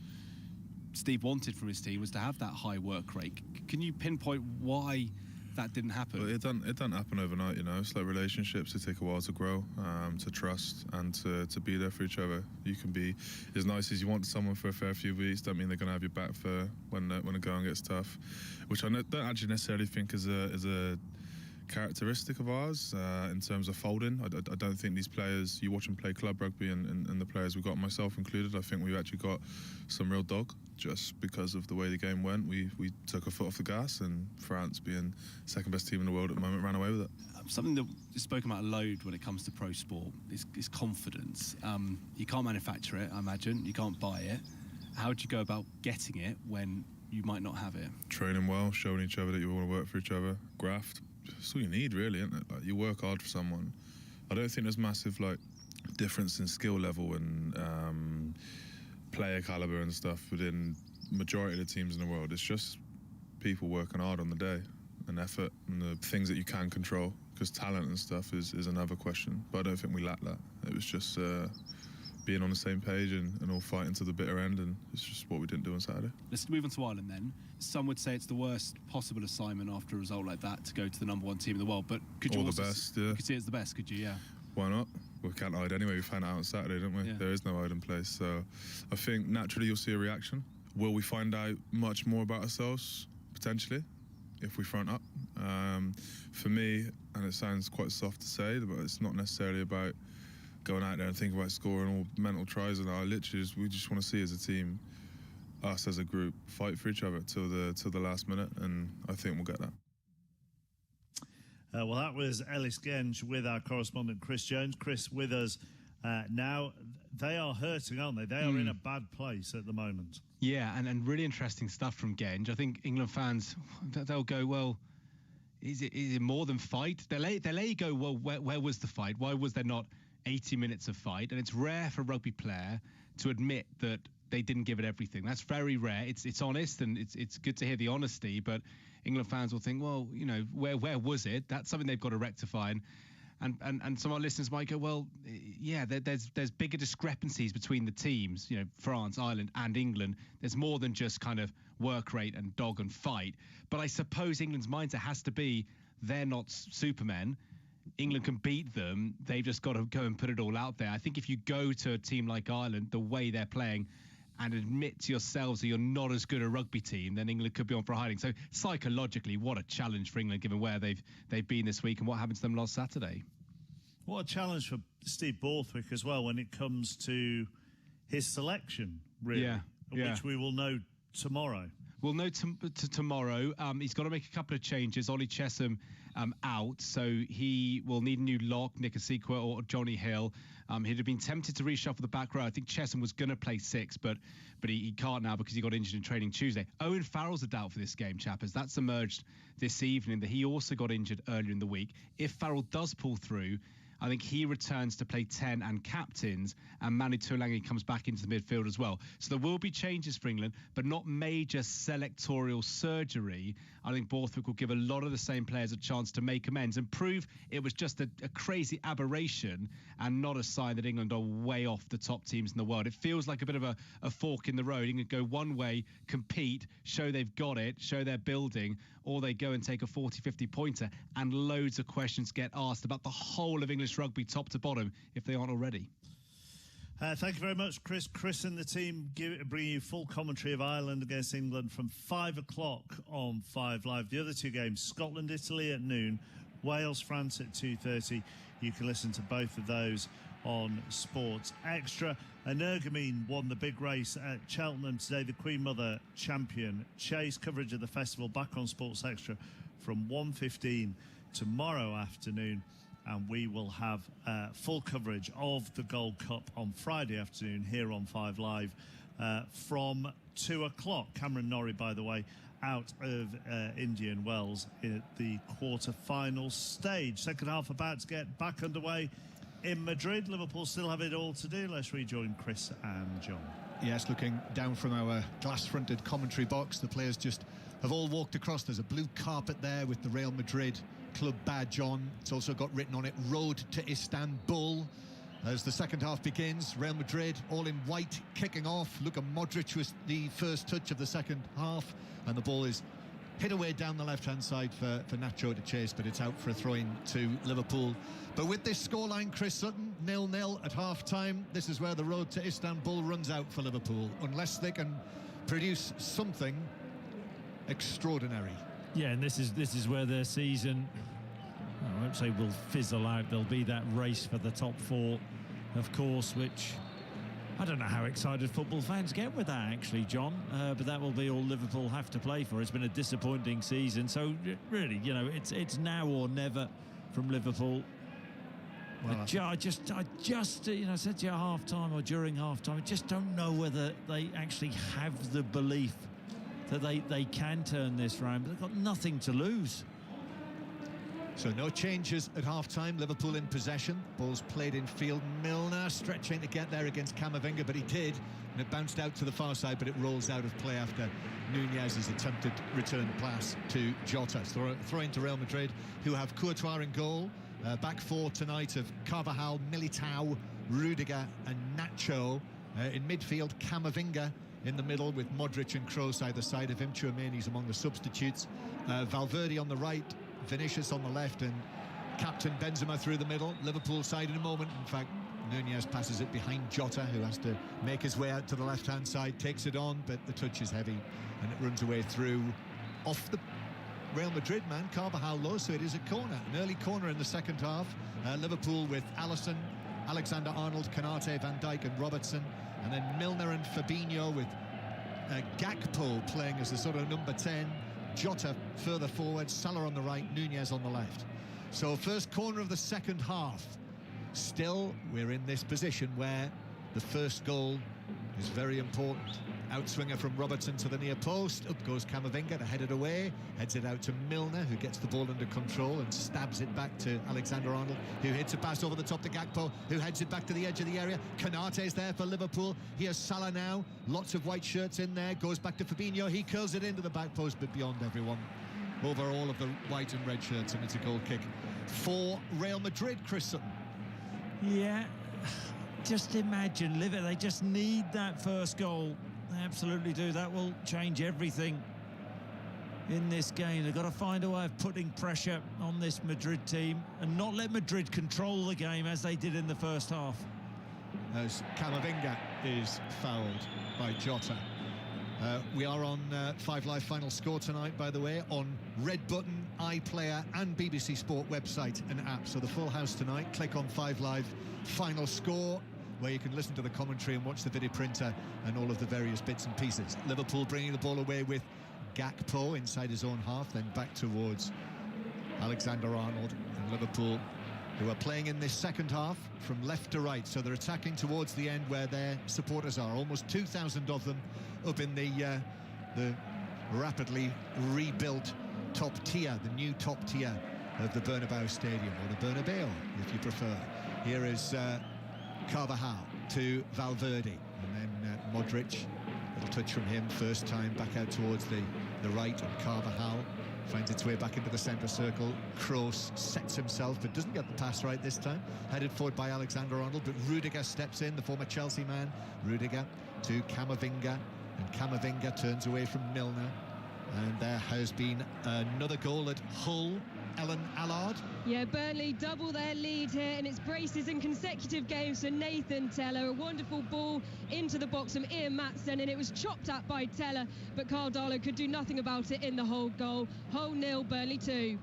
Steve wanted from his team was to have that high work rate. Can you pinpoint why that didn't happen? Well, it doesn't happen overnight, you know. It's like relationships. They take a while to grow, to trust, and to be there for each other. You can be as nice as you want to someone for a fair few weeks. Don't mean they're going to have your back for when the going gets tough, which I don't actually necessarily think is a characteristic of ours in terms of folding. I don't think these players, you watch them play club rugby and the players we've got, myself included, I think we've actually got some real dog just because of the way the game went. We took a foot off the gas, and France, being second best team in the world at the moment, ran away with it. Something that is spoken about a load when it comes to pro sport is confidence. You can't manufacture it, I imagine. You can't buy it. How do you go about getting it when you might not have it? Training well, showing each other that you want to work for each other, graft. That's all you need, really, isn't it? Like, you work hard for someone. I don't think there's massive difference in skill level and player caliber and stuff within majority of the teams in the world. It's just people working hard on the day and effort and the things that you can control, because talent and stuff is another question, but I don't think we lack that. It was just being on the same page and all fighting to the bitter end, and it's just what we didn't do on Saturday. Let's move on to Ireland then. Some would say it's the worst possible assignment after a result like that to go to the #1 team in the world, but could you all also the best, yeah. You could see it's the best, could you? Yeah. Why not? We can't hide anyway. We found it out on Saturday, didn't we? Yeah. There is no hiding place. So I think naturally you'll see a reaction. Will we find out much more about ourselves? Potentially, if we front up. For me, and it sounds quite soft to say, but it's not necessarily about going out there and thinking about scoring all mental tries. And we just want to see as a team, us as a group, fight for each other till the last minute, and I think we'll get that. Well, that was Ellis Genge with our correspondent Chris Jones. Chris with us now. They are hurting, aren't they? They are in a bad place at the moment. Yeah, and really interesting stuff from Genge. I think England fans, they'll go, well, is it more than fight? They'll let you go, well, where was the fight? Why was there not 80 minutes of fight? And it's rare for a rugby player to admit that they didn't give it everything. That's very rare. It's honest, and it's good to hear the honesty, but England fans will think, well, where was it? That's something they've got to rectify. And some of our listeners might go, well, yeah, there's bigger discrepancies between the teams, France, Ireland and England. There's more than just kind of work rate and dog and fight. But I suppose England's mindset has to be they're not supermen. England can beat them. They've just got to go and put it all out there. I think if you go to a team like Ireland, the way they're playing, and admit to yourselves that you're not as good a rugby team, then England could be on for hiding. So psychologically, what a challenge for England, given where they've been this week and what happened to them last Saturday. What a challenge for Steve Borthwick as well when it comes to his selection, really, which we will know tomorrow. We'll know tomorrow. He's got to make a couple of changes. Ollie Chesham out, so he will need a new lock, Nick Asikwa or Johnny Hill. He'd have been tempted to reshuffle the back row. I think Chesham was going to play 6, but he can't now because he got injured in training Tuesday. Owen Farrell's a doubt for this game, chappers. That's emerged this evening that he also got injured earlier in the week. If Farrell does pull through, I think he returns to play 10 and captains, and Manu Tuolangi comes back into the midfield as well. So there will be changes for England, but not major selectorial surgery. I think Borthwick will give a lot of the same players a chance to make amends and prove it was just a crazy aberration and not a sign that England are way off the top teams in the world. It feels like a bit of a fork in the road. England go one way, compete, show they've got it, show they're building, or they go and take a 40-50 pointer, and loads of questions get asked about the whole of English rugby top to bottom if they aren't already. Thank you very much, Chris. Chris and the team bringing you full commentary of Ireland against England from 5 o'clock on 5 Live. The other two games, Scotland, Italy at noon, Wales, France at 2:30. You can listen to both of those on Sports Extra. Energumene won the big race at Cheltenham today. The Queen Mother champion chase. Coverage of the festival back on Sports Extra from 1:15 tomorrow afternoon. And we will have full coverage of the Gold Cup on Friday afternoon here on 5 Live from 2 o'clock. Cameron Norrie, by the way, out of Indian Wells at the quarter-final stage. Second half about to get back underway in Madrid. Liverpool still have it all to do. Let's rejoin Chris and John. Yes, looking down from our glass-fronted commentary box, the players just have all walked across. There's a blue carpet there with the Real Madrid club badge on. It's also got written on it, Road to Istanbul. As the second half begins, Real Madrid all in white, kicking off. Luka Modric was the first touch of the second half, and the ball is hit away down the left-hand side for Nacho to chase, but it's out for a throw-in to Liverpool. But with this scoreline, Chris Sutton, 0-0 at half-time, this is where the road to Istanbul runs out for Liverpool, unless they can produce something extraordinary. Yeah, and this is where their season, I won't say will fizzle out. There'll be that race for the top 4, of course, which I don't know how excited football fans get with that, actually, John. But that will be all Liverpool have to play for. It's been a disappointing season. So, really, it's now or never from Liverpool. Well, I just said to you at half-time or during half-time, I just don't know whether they actually have the belief that they can turn this round, but they've got nothing to lose. So no changes at half-time. Liverpool in possession. Ball's played in field. Milner stretching to get there against Camavinga, but he did, and it bounced out to the far side, but it rolls out of play after Nunez's attempted return pass to Jota. Throw into Real Madrid, who have Courtois in goal. Back four tonight of Carvajal, Militao, Rudiger and Nacho. In midfield, Camavinga in the middle with Modric and Kroos either side of him. Tchouameni's among the substitutes. Valverde on the right, Vinicius on the left, and captain Benzema through the middle. Liverpool side in a moment. In fact, Nunez passes it behind Jota, who has to make his way out to the left-hand side, takes it on, but the touch is heavy and it runs away through off the Real Madrid man, Carvajal low, so it is a corner, an early corner in the second half. Liverpool with Alisson, Alexander-Arnold, Konate, Van Dijk and Robertson, and then Milner and Fabinho with Gakpo playing as the sort of number 10, Jota further forward, Salah on the right, Nunez on the left. So first corner of the second half. Still, we're in this position where the first goal is very important. Outswinger from Robertson to the near post. Up goes Camavinga to head it away. Heads it out to Milner, who gets the ball under control and stabs it back to Alexander-Arnold, who hits a pass over the top to Gakpo, who heads it back to the edge of the area. Konate's there for Liverpool. Here's Salah now. Lots of white shirts in there. Goes back to Fabinho. He curls it into the back post, but beyond everyone. Over all of the white and red shirts, and it's a goal kick for Real Madrid, Chris Sutton. Yeah, just imagine, they just need that first goal. They absolutely do. That will change everything in this game. They've got to find a way of putting pressure on this Madrid team and not let Madrid control the game as they did in the first half. As Camavinga is fouled by Jota. We are on 5 Live Final Score tonight, by the way, on Red Button, iPlayer and BBC Sport website and app. So the full house tonight. Click on 5 Live Final Score, where you can listen to the commentary and watch the video printer and all of the various bits and pieces. Liverpool bringing the ball away with Gakpo inside his own half, then back towards Alexander-Arnold. And Liverpool, who are playing in this second half from left to right, so they're attacking towards the end where their supporters are. Almost 2,000 of them up in the rapidly rebuilt top tier, the new top tier of the Bernabeu Stadium, or the Bernabeu, if you prefer. Here is Carvajal to Valverde, and then Modric, little touch from him, first time back out towards the right, and Carvajal finds its way back into the centre circle. Kroos sets himself but doesn't get the pass right this time, headed forward by Alexander-Arnold, but Rudiger steps in, the former Chelsea man. Rudiger to Camavinga, and Camavinga turns away from Milner, and there has been another goal at Hull. Ellen Allard. Yeah, Burnley double their lead here, and it's braces in consecutive games for Nathan Tella. A wonderful ball into the box from Ian Maatsen, and it was chopped at by Tella, but Carl Darlow could do nothing about it in the Hull goal. Hull 0, Burnley 2.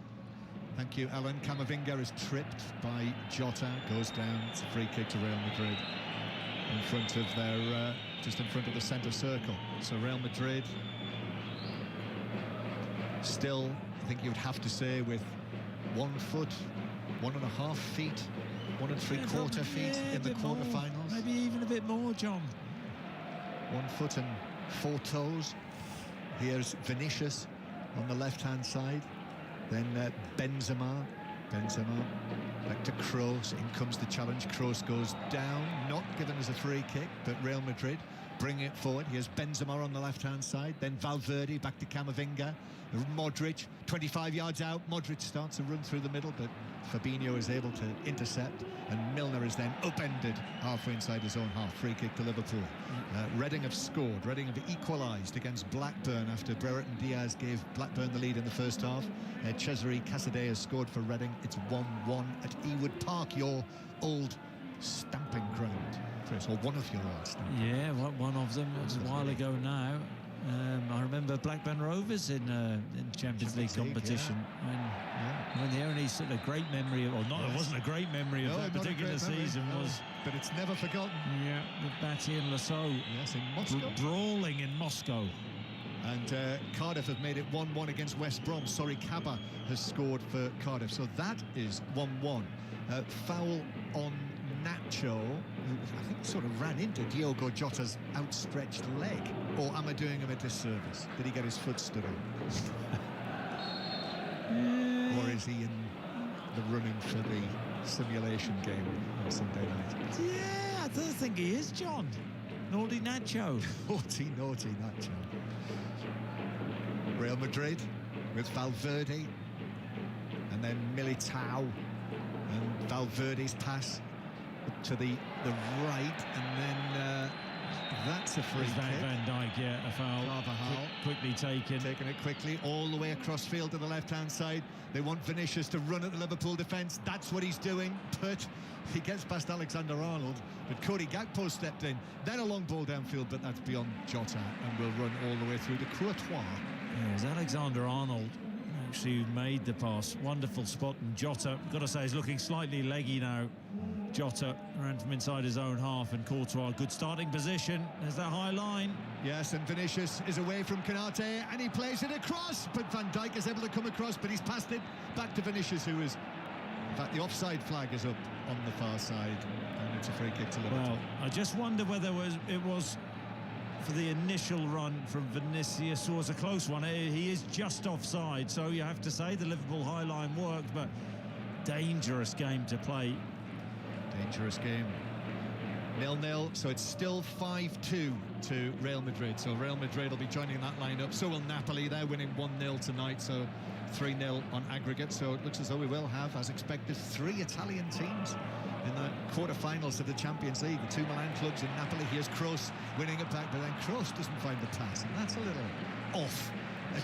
Thank you, Ellen. Camavinga is tripped by Jota, goes down. It's a free kick to Real Madrid in front of their, just in front of the centre circle. So Real Madrid still, I think you would have to say, with 1 foot, 1.5 feet, 1 3/4 feet in the quarterfinals. Maybe even a bit more, John. 1 foot and 4 toes. Here's Vinicius on the left-hand side. Then Benzema back to Kroos. In comes the challenge. Kroos goes down, not given as a free kick, but Real Madrid bring it forward. Here's Benzema on the left-hand side. Then Valverde back to Camavinga. Modric, 25 yards out. Modric starts a run through the middle, but Fabinho is able to intercept, and Milner is then upended halfway inside his own half. Free kick to Liverpool. Reading have scored. Reading have equalised against Blackburn after Brereton Diaz gave Blackburn the lead in the first half. Cesare Casadei has scored for Reading. It's 1-1 at Ewood Park, your old stamping ground, Chris, or one of your old stamping grounds. Yeah, one of them. It was a while ago now. I remember Blackburn Rovers in Champions League competition. Yeah. When the only sort of great memory, or not, it wasn't a great memory of that particular season, was. But it's never forgotten. Yeah, with Batty and Lasso. Yes, in Moscow. Brawling in Moscow. And Cardiff have made it 1-1 against West Brom. Sorry, Kaba has scored for Cardiff. So that is 1-1. Foul on Nacho, who I think sort of ran into Diogo Jota's outstretched leg. Or am I doing him a disservice? Did he get his foot stood on? Or is he in the running for the simulation game on Sunday night? Yeah, I don't think he is, John. Naughty Nacho. Naughty Nacho. Real Madrid with Valverde, and then Militao, and Valverde's pass up to the right, and then that's a free kick. Van Dijk, yeah, a foul. Carvajal quickly taken. Taking it quickly all the way across field to the left-hand side. They want Vinicius to run at the Liverpool defence. That's what he's doing, but he gets past Alexander-Arnold, but Cody Gakpo stepped in. Then a long ball downfield, but that's beyond Jota, and will run all the way through to Courtois. Yeah, it was Alexander-Arnold actually who made the pass. Wonderful spot, and Jota, got to say, is looking slightly leggy now. Jota ran from inside his own half, and Courtois, good starting position. There's that high line. Yes, and Vinicius is away from Canate, and he plays it across, but Van Dijk is able to come across, but he's passed it back to Vinicius, who is, in fact, the offside flag is up on the far side, and it's a free kick to Liverpool. Well, I just wonder whether it was for the initial run from Vinicius, or was a close one. He is just offside, so you have to say the Liverpool high line worked, but dangerous game to play. Dangerous game. 0-0, so it's still 5-2 to Real Madrid. So Real Madrid will be joining that lineup. So will Napoli. They're winning 1-0 tonight, so 3-0 on aggregate. So it looks as though we will have, as expected, 3 Italian teams in the quarter-finals of the Champions League. The 2 Milan clubs in Napoli. Here's Kroos winning it back, but then Kroos doesn't find the pass, and that's a little off.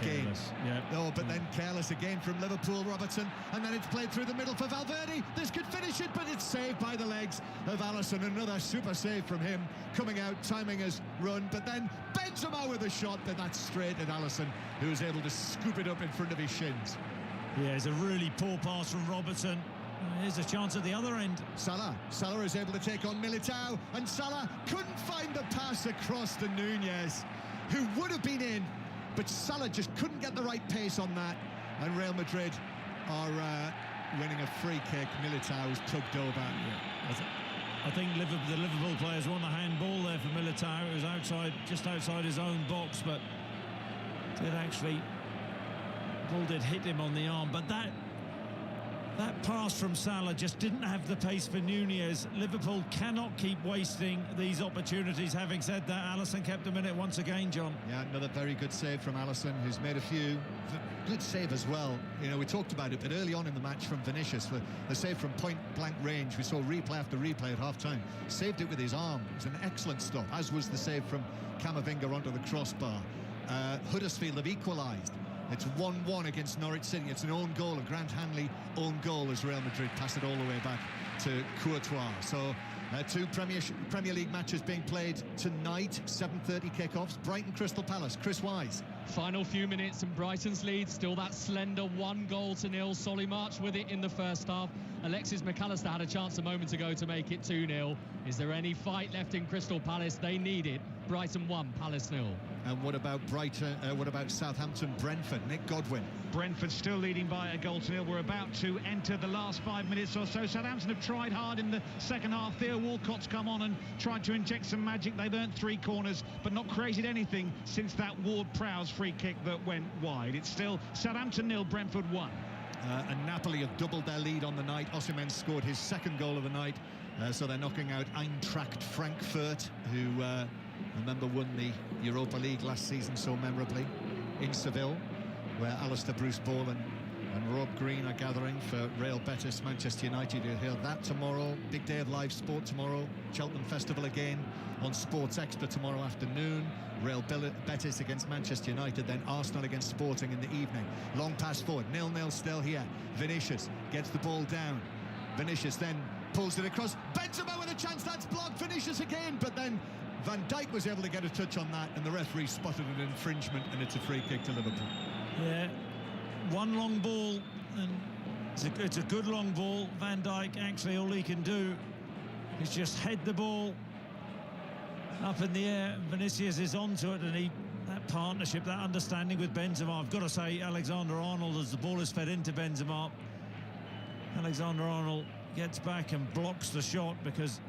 Again, careless, yeah. Oh, but then careless again from Liverpool, Robertson, and then it's played through the middle for Valverde. This could finish it, but it's saved by the legs of Alisson. Another super save from him, coming out, timing his run, but then Benzema with a shot, but that's straight at Alisson, who is able to scoop it up in front of his shins. Yeah, it's a really poor pass from Robertson. Here's a chance at the other end. Salah is able to take on Militao, and Salah couldn't find the pass across to Nunez, who would have been in, but Salah just couldn't get the right pace on that, and Real Madrid are winning a free kick. Militao is tugged over. Yeah. I think the Liverpool players want a handball there for Militao. It was just outside his own box, but the ball did hit him on the arm. But that pass from Salah just didn't have the pace for Nunez. Liverpool cannot keep wasting these opportunities. Having said that, Alisson kept him in it once again, John. Yeah, another very good save from Alisson, who's made a few. Good save as well. You know, we talked about it, but early on in the match from Vinicius, the save from point-blank range, we saw replay after replay at half-time. Saved it with his arm. It was an excellent stop, as was the save from Camavinga onto the crossbar. Huddersfield have equalised. It's 1-1 against Norwich City. It's an own goal, a Grant Hanley own goal, as Real Madrid pass it all the way back to Courtois. So 2 Premier League matches being played tonight, 7:30 kickoffs. Brighton Crystal Palace, Chris Wise. Final few minutes and Brighton's lead, still that slender 1-0. Solly March with it in the first half. Alexis McAllister had a chance a moment ago to make it 2-0. Is there any fight left in Crystal Palace? They need it. Brighton 1, Palace 0. And what about Brighton? What about Southampton, Brentford? Nick Godwin. Brentford still leading by a goal to nil. We're about to enter the last 5 minutes or so. Southampton have tried hard in the second half. Theo Walcott's come on and tried to inject some magic. They've earned 3 corners, but not created anything since that Ward-Prowse free kick that went wide. It's still Southampton 0, Brentford 1. And Napoli have doubled their lead on the night. Osimhen scored his 2nd goal of the night, so they're knocking out Eintracht Frankfurt, who remember won the Europa League last season so memorably in Seville, where Alistair Bruce-Ball and Rob Green are gathering for Real Betis, Manchester United. You'll hear that tomorrow. Big day of live sport tomorrow. Cheltenham Festival again on Sports Extra tomorrow afternoon. Real Betis against Manchester United, then Arsenal against Sporting in the evening. Long pass forward, 0-0 still here. Vinicius gets the ball down. Vinicius then pulls it across. Benzema with a chance, that's blocked. Vinicius again, but then Van Dijk was able to get a touch on that, and the referee spotted an infringement, and it's a free kick to Liverpool. Yeah, one long ball, and it's a good long ball. Van Dijk, actually, all he can do is just head the ball up in the air. Vinicius is onto it, and that partnership, that understanding with Benzema. I've got to say, Alexander-Arnold, as the ball is fed into Benzema, Alexander-Arnold gets back and blocks the shot, because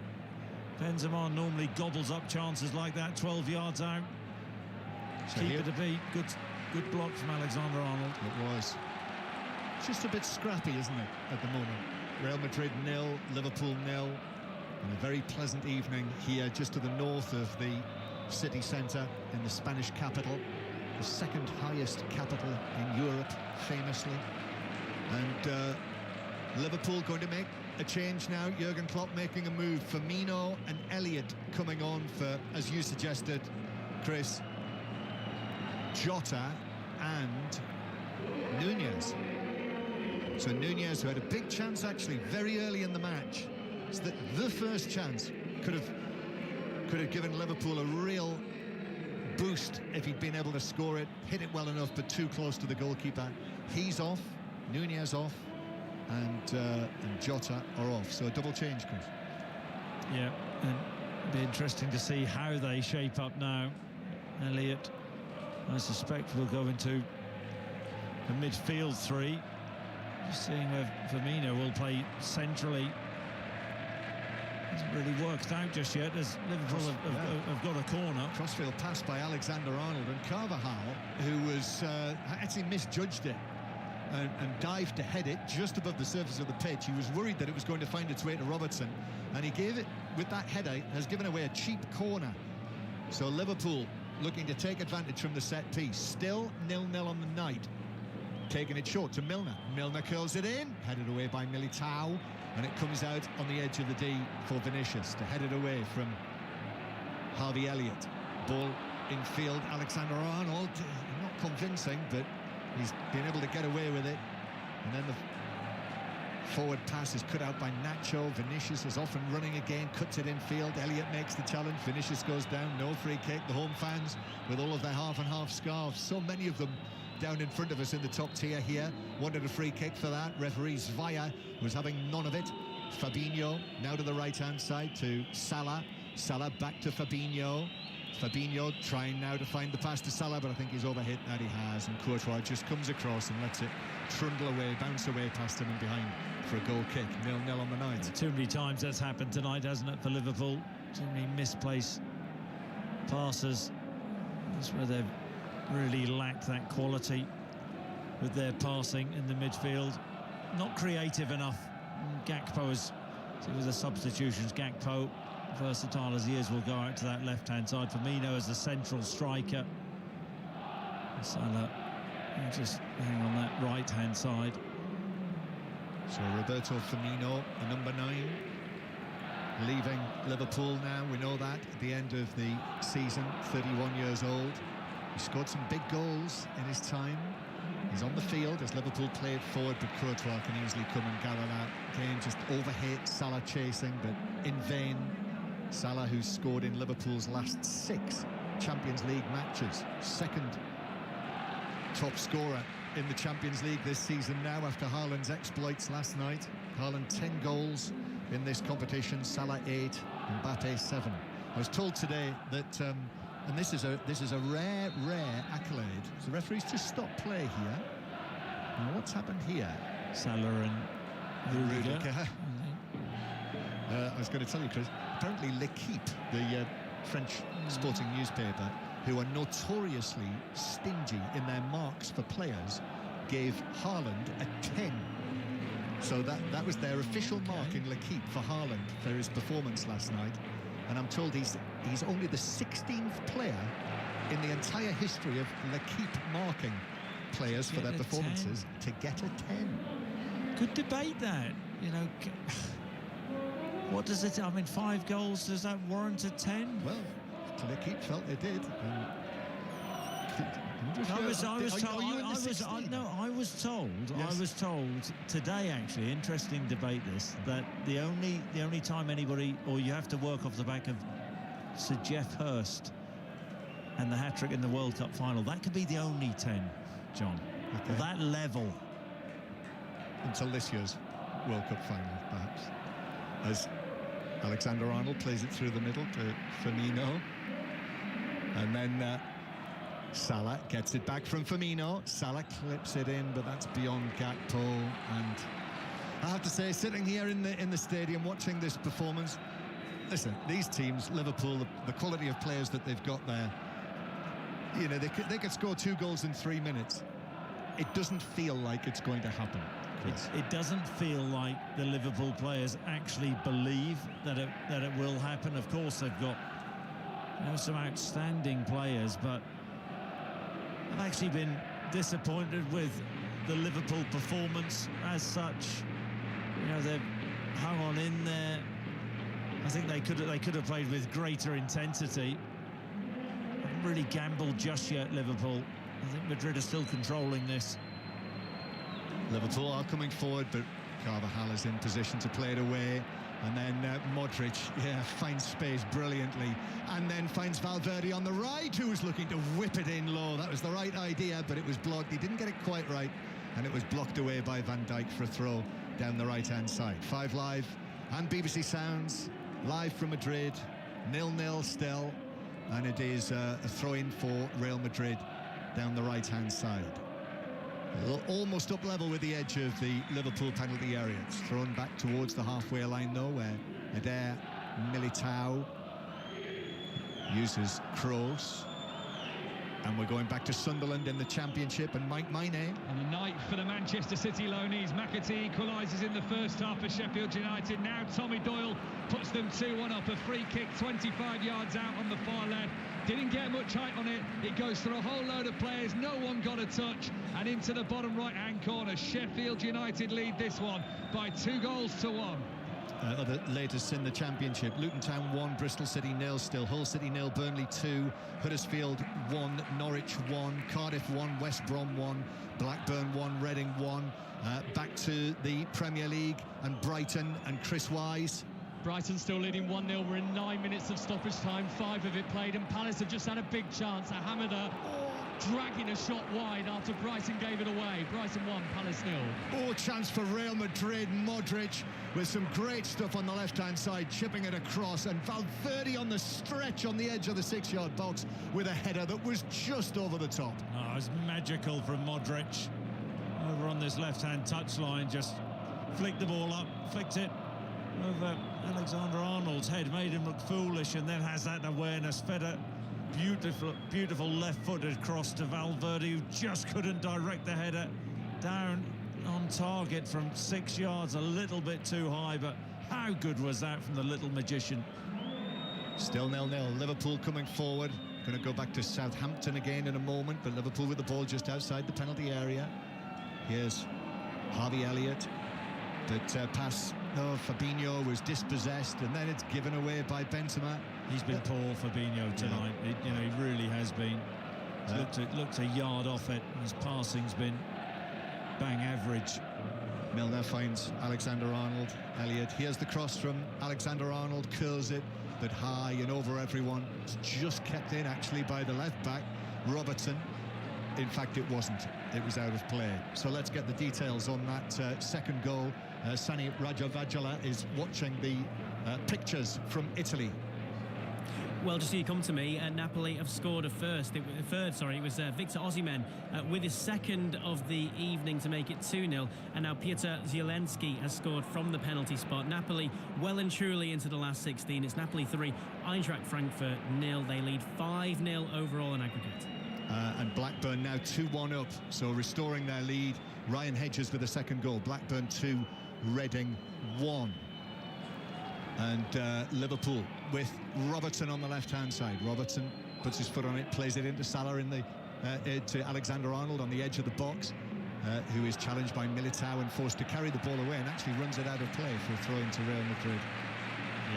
Benzema normally gobbles up chances like that 12 yards out. So Keeper to beat. Good block from Alexander-Arnold. It was. Just a bit scrappy, isn't it, at the moment? Real Madrid 0, Liverpool 0. And a very pleasant evening here just to the north of the city centre in the Spanish capital, the second highest capital in Europe, famously. And Liverpool going to make a change now. Jurgen Klopp making a move. Firmino and Elliott coming on for, as you suggested, Chris, Jota and Nunez. So Nunez, who had a big chance actually very early in the match, so that the first chance could have given Liverpool a real boost if he'd been able to score it, hit it well enough, but too close to the goalkeeper. He's off, Nunez off, and Jota are off. So a double change, Chris. Yeah, and it'll be interesting to see how they shape up now. Elliott, I suspect, will go into the midfield three. Just seeing where Firmino will play centrally. Hasn't really worked out just yet, as Liverpool have got a corner. Crossfield pass by Alexander-Arnold, and Carvajal, who was actually misjudged it and dived to head it just above the surface of the pitch. He was worried that it was going to find its way to Robertson, and he gave it, with that header, has given away a cheap corner. So Liverpool looking to take advantage from the set piece. Still 0-0 on the night. Taking it short to Milner. Milner curls it in, headed away by Militao, and it comes out on the edge of the D for Vinicius to head it away from Harvey Elliott. Ball in field, Alexander-Arnold, not convincing, but he's been able to get away with it. And then the forward pass is cut out by Nacho. Vinicius is off and running again, cuts it in field. Elliott makes the challenge. Vinicius goes down, no free kick. The home fans with all of their half and half scarves, so many of them down in front of us in the top tier here, wanted a free kick for that. Referee Zvaya was having none of it. Fabinho now to the right-hand side to Salah. Salah back to Fabinho. Fabinho trying now to find the pass to Salah, but I think he's overhit. That he has, and Courtois just comes across and lets it trundle away, bounce away past him and behind for a goal kick. 0-0 on the night. Too many times that's happened tonight, hasn't it, for Liverpool? Too many misplaced passes. That's where they've really lacked that quality with their passing in the midfield. Not creative enough. Gakpo is, with the substitutions, Gakpo, versatile as he is, will go out to that left-hand side. Firmino as the central striker. Salah just hang on that right-hand side. So Roberto Firmino, the number 9, leaving Liverpool now. We know that at the end of the season, 31 years old. He scored some big goals in his time. He's on the field as Liverpool play it forward, but Courtois can easily come and gather that. Again, just overhit, Salah chasing, but in vain. Salah, who's scored in Liverpool's last 6 Champions League matches. Second top scorer in the Champions League this season now, after Haaland's exploits last night. Haaland 10 goals in this competition, Salah 8, Mbappe 7. I was told today that and this is a rare accolade. So the referees just stopped play here. Now what's happened here? Salah and Rudiger. I was going to tell you, Chris, apparently L'Equipe, the French sporting newspaper, who are notoriously stingy in their marks for players, gave Haaland a 10. So that was their official mark in L'Equipe for Haaland for his performance last night. And I'm told he's only the 16th player in the entire history of L'Equipe marking players for their performances to get a 10. Good debate that, you know. What does it, I mean, 5 goals, does that warrant a 10? Well, L'Equipe felt it did. I was told today, actually, interesting debate this, that the only time anybody, or you have to work off the back of Sir Geoff Hurst and the hat-trick in the World Cup final, that could be the only 10, John. Okay. That level. Until this year's World Cup final, perhaps. As Alexander-Arnold plays it through the middle to Firmino. And then Salah gets it back from Firmino. Salah clips it in, but that's beyond Gakpo. And I have to say, sitting here in the stadium watching this performance, listen, these teams, Liverpool, the quality of players that they've got there, you know, they could score 2 goals in 3 minutes. It doesn't feel like it's going to happen. It doesn't feel like the Liverpool players actually believe that it will happen. Of course, they've got some outstanding players, but I've actually been disappointed with the Liverpool performance as such. You know, they've hung on in there. I think they could have played with greater intensity. Haven't really gambled just yet, Liverpool. I think Madrid are still controlling this. Liverpool are coming forward, but Carvajal is in position to play it away. And then Modric, finds space brilliantly. And then finds Valverde on the right, who was looking to whip it in low. That was the right idea, but it was blocked. He didn't get it quite right. And it was blocked away by Van Dijk for a throw down the right-hand side. 5 Live and BBC Sounds, live from Madrid. 0-0 still. And it is a throw-in for Real Madrid down the right-hand side. Almost up level with the edge of the Liverpool penalty area. It's thrown back towards the halfway line though, where Eder Militao uses Kroos. And we're going back to Sunderland in the Championship, and Mike Maine. And a night for the Manchester City loanees. McAtee equalises in the first half for Sheffield United. Now Tommy Doyle puts them 2-1 up. A free kick 25 yards out on the far left. Didn't get much height on it. It goes through a whole load of players. No one got a touch. And into the bottom right-hand corner. Sheffield United lead this one by 2-1. Other latest in the Championship: Luton Town 1, Bristol City 0 still, Hull City 0, Burnley 2, Huddersfield 1, Norwich 1, Cardiff 1, West Brom 1, Blackburn 1, Reading 1. Back to the Premier League and Brighton and Chris Wise. Brighton still leading 1-0. We're in 9 minutes of stoppage time, 5 of it played, and Palace have just had a big chance. Hamada dragging a shot wide after Brighton gave it away. Brighton 1, Palace 0. Chance for Real Madrid. Modric with some great stuff on the left-hand side, chipping it across, and Valverde on the stretch on the edge of the 6-yard box with a header that was just over the top. Oh, it was magical from Modric. Over on this left-hand touchline, just flicked the ball up, flicked it over Alexander-Arnold's head, made him look foolish, and then has that awareness, fed a beautiful left-footed cross to Valverde, who just couldn't direct the header down on target from 6 yards, a little bit too high, but how good was that from the little magician? Still 0-0. Liverpool coming forward. Going to go back to Southampton again in a moment, but Liverpool with the ball just outside the penalty area. Here's Harvey Elliott, but pass. No, Fabinho was dispossessed, and then it's given away by Benzema. He's been poor, Fabinho, tonight. He really has been. Looked a yard off it. His passing's been bang average. Milner finds Alexander-Arnold. Elliott. Here's the cross from Alexander-Arnold, curls it, but high and over everyone. It's just kept in, actually, by the left-back, Robertson. In fact, it wasn't. It was out of play. So let's get the details on that second goal. Sani Radjovajalal is watching the pictures from Italy. Well, just so you come to me, Napoli have scored a third. It was Victor Osimhen with his second of the evening to make it 2-0, and now Piotr Zielinski has scored from the penalty spot. Napoli well and truly into the last 16. It's Napoli 3, Eintracht Frankfurt 0. They lead 5-0 overall in aggregate. And Blackburn now 2-1 up, so restoring their lead. Ryan Hedges with a second goal. Blackburn 2, Reading 1. And Liverpool with Robertson on the left-hand side. Robertson puts his foot on it, plays it into Salah to Alexander-Arnold on the edge of the box, who is challenged by Militao and forced to carry the ball away, and actually runs it out of play for a throw into Real Madrid.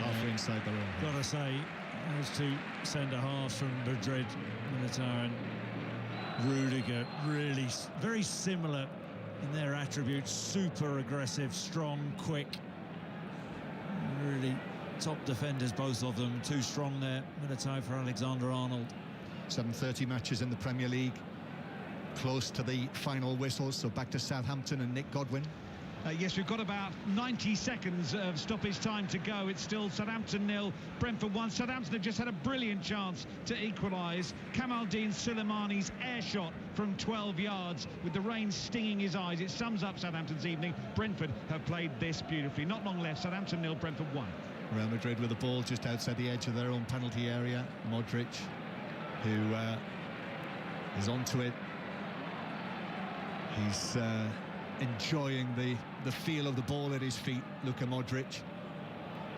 Halfway inside the row. Gotta say, those two centre-halves from Madrid, Militao and Rudiger, really very similar in their attributes. Super aggressive, strong, quick. Really top defenders, both of them. Too strong there. Militao for Alexander-Arnold. 7:30 matches in the Premier League. Close to the final whistle, so back to Southampton and Nick Godwin. Yes, we've got about 90 seconds of stoppage time to go. It's still Southampton 0, Brentford 1. Southampton have just had a brilliant chance to equalise. Kamaldeen Suleimani's air shot from 12 yards with the rain stinging his eyes. It sums up Southampton's evening. Brentford have played this beautifully. Not long left. Southampton 0, Brentford 1. Real Madrid with the ball just outside the edge of their own penalty area. Modric, who is onto it. He's enjoying the feel of the ball at his feet, Luka Modric.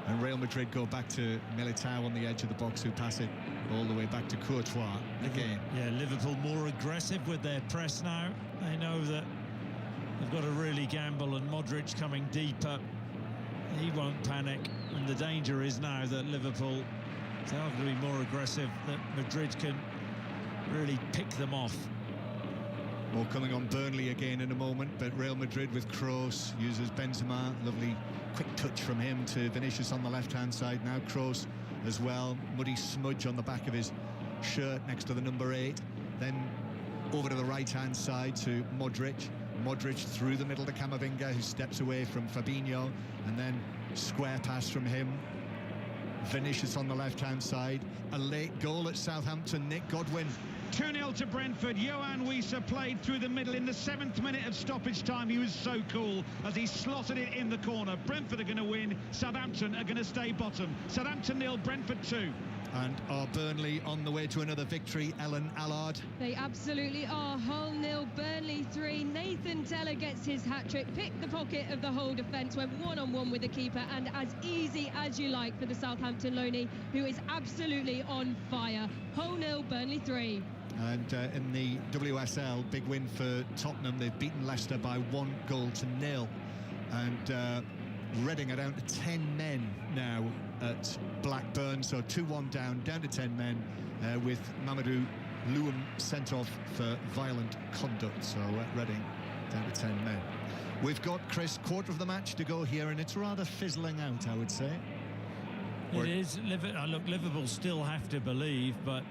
And Real Madrid go back to Militao on the edge of the box, who pass it all the way back to Courtois again. Yeah, Liverpool more aggressive with their press now. They know that they've got to really gamble, and Modric coming deeper. He won't panic, and the danger is now that Liverpool, if they are going to be more aggressive, that Madrid can really pick them off. More coming on Burnley again in a moment, but Real Madrid with Kroos uses Benzema. Lovely quick touch from him to Vinicius on the left-hand side. Now Kroos as well. Muddy smudge on the back of his shirt next to the number 8. Then over to the right-hand side to Modric. Modric through the middle to Camavinga, who steps away from Fabinho, and then square pass from him. Vinicius on the left-hand side. A late goal at Southampton, Nick Godwin. 2-0 to Brentford. Yohan Wissa played through the middle in the 7th minute of stoppage time. He was so cool as he slotted it in the corner. Brentford are going to win. Southampton are going to stay bottom. Southampton 0, Brentford 2. And are Burnley on the way to another victory? Ellen Allard. They absolutely are. Hull 0, Burnley 3. Nathan Tella gets his hat-trick, picked the pocket of the whole defence, went one-on-one with the keeper, and as easy as you like for the Southampton loanee, who is absolutely on fire. Hull 0, Burnley 3. And in the WSL, big win for Tottenham. They've beaten Leicester by 1-0. And Reading are down to 10 men now at Blackburn, so 2-1 down to 10 men, with Mamadou Loum sent off for violent conduct. So Reading down to 10 men. We've got, Chris, quarter of the match to go here, and it's rather fizzling out, I would say. It is. Look, Liverpool still have to believe, but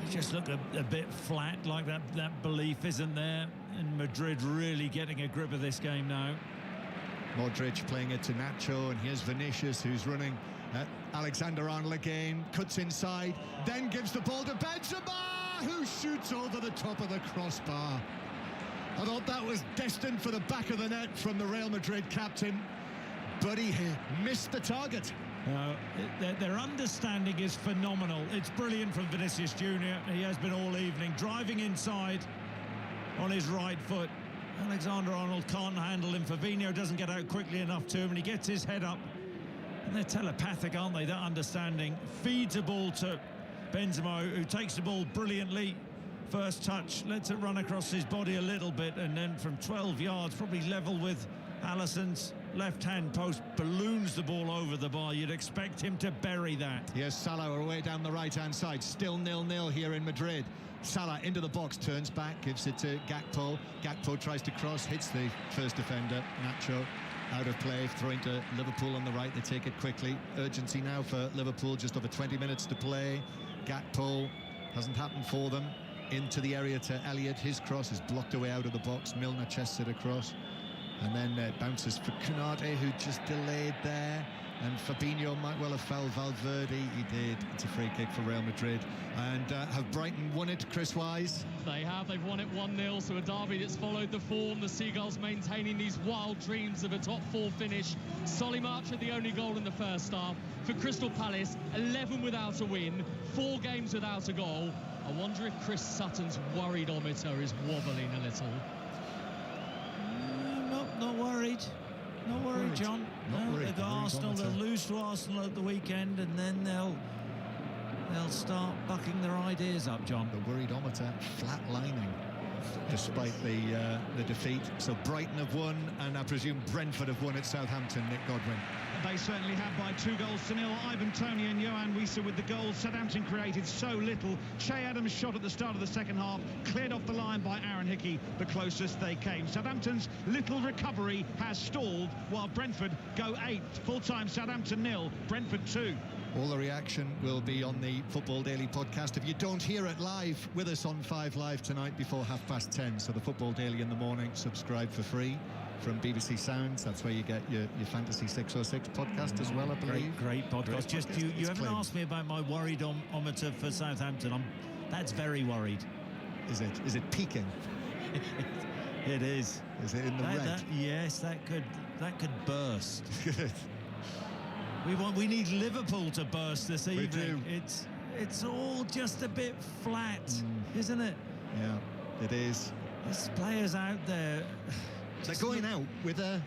they just look a bit flat, like that belief isn't there. And Madrid really getting a grip of this game now. Modric playing it to Nacho, and here's Vinicius, who's running at Alexander-Arnold again, cuts inside, then gives the ball to Benzema, who shoots over the top of the crossbar. I thought that was destined for the back of the net from the Real Madrid captain, but he missed the target. Their understanding is phenomenal. It's brilliant from Vinicius Junior. He has been all evening, driving inside on his right foot. Alexander-Arnold can't handle him. Fabinho doesn't get out quickly enough to him, and he gets his head up. And they're telepathic, aren't they? That understanding. Feeds a ball to Benzema, who takes the ball brilliantly. First touch, lets it run across his body a little bit, and then from 12 yards, probably level with Alisson's left-hand post, balloons the ball over the bar. You'd expect him to bury that. Yes, Salah away down the right-hand side. Still 0-0 here in Madrid. Salah into the box, turns back, gives it to Gakpo. Gakpo tries to cross, hits the first defender, Nacho. Out of play, throwing to Liverpool on the right. They take it quickly. Urgency now for Liverpool, just over 20 minutes to play. Gakpo, hasn't happened for them. Into the area to Elliott. His cross is blocked away out of the box. Milner chests it across. And then bounces for Konate, who just delayed there. And Fabinho might well have fouled Valverde. He did. It's a free kick for Real Madrid. And have Brighton won it, Chris Wise? They have. They've won it 1-0. So a derby that's followed the form. The Seagulls maintaining these wild dreams of a top 4 finish. Solly March had the only goal in the first half. For Crystal Palace, 11 without a win, 4 games without a goal. I wonder if Chris Sutton's worried-ometer is wobbling a little. Not worried. Not worried, John. Not worried. They've got Arsenal. They'll lose to Arsenal at the weekend, and then they'll start bucking their ideas up, John. The worried-ometer flatlining despite the defeat. So Brighton have won, and I presume Brentford have won at Southampton, Nick Godwin. They certainly have by 2-0. Ivan Toney and Yohan Wissa with the goals. Southampton created so little. Che Adams' shot at the start of the second half, cleared off the line by Aaron Hickey, the closest they came. Southampton's little recovery has stalled, while Brentford go 8th. Full-time Southampton 0, Brentford 2. All the reaction will be on the Football Daily podcast. If you don't hear it live, with us on 5 Live tonight before 10:30. So the Football Daily in the morning, subscribe for free. from BBC Sounds. That's where you get your Fantasy 606 podcast as well, I believe. Great podcast. Just you haven't asked me about my worried-ometer for Southampton. That's very worried. Is it peaking? It is. Is it in the red? Yes, that could burst. We need Liverpool to burst this evening. We do. It's all just a bit flat, isn't it? Yeah, it is. There's players out there. They're going out with a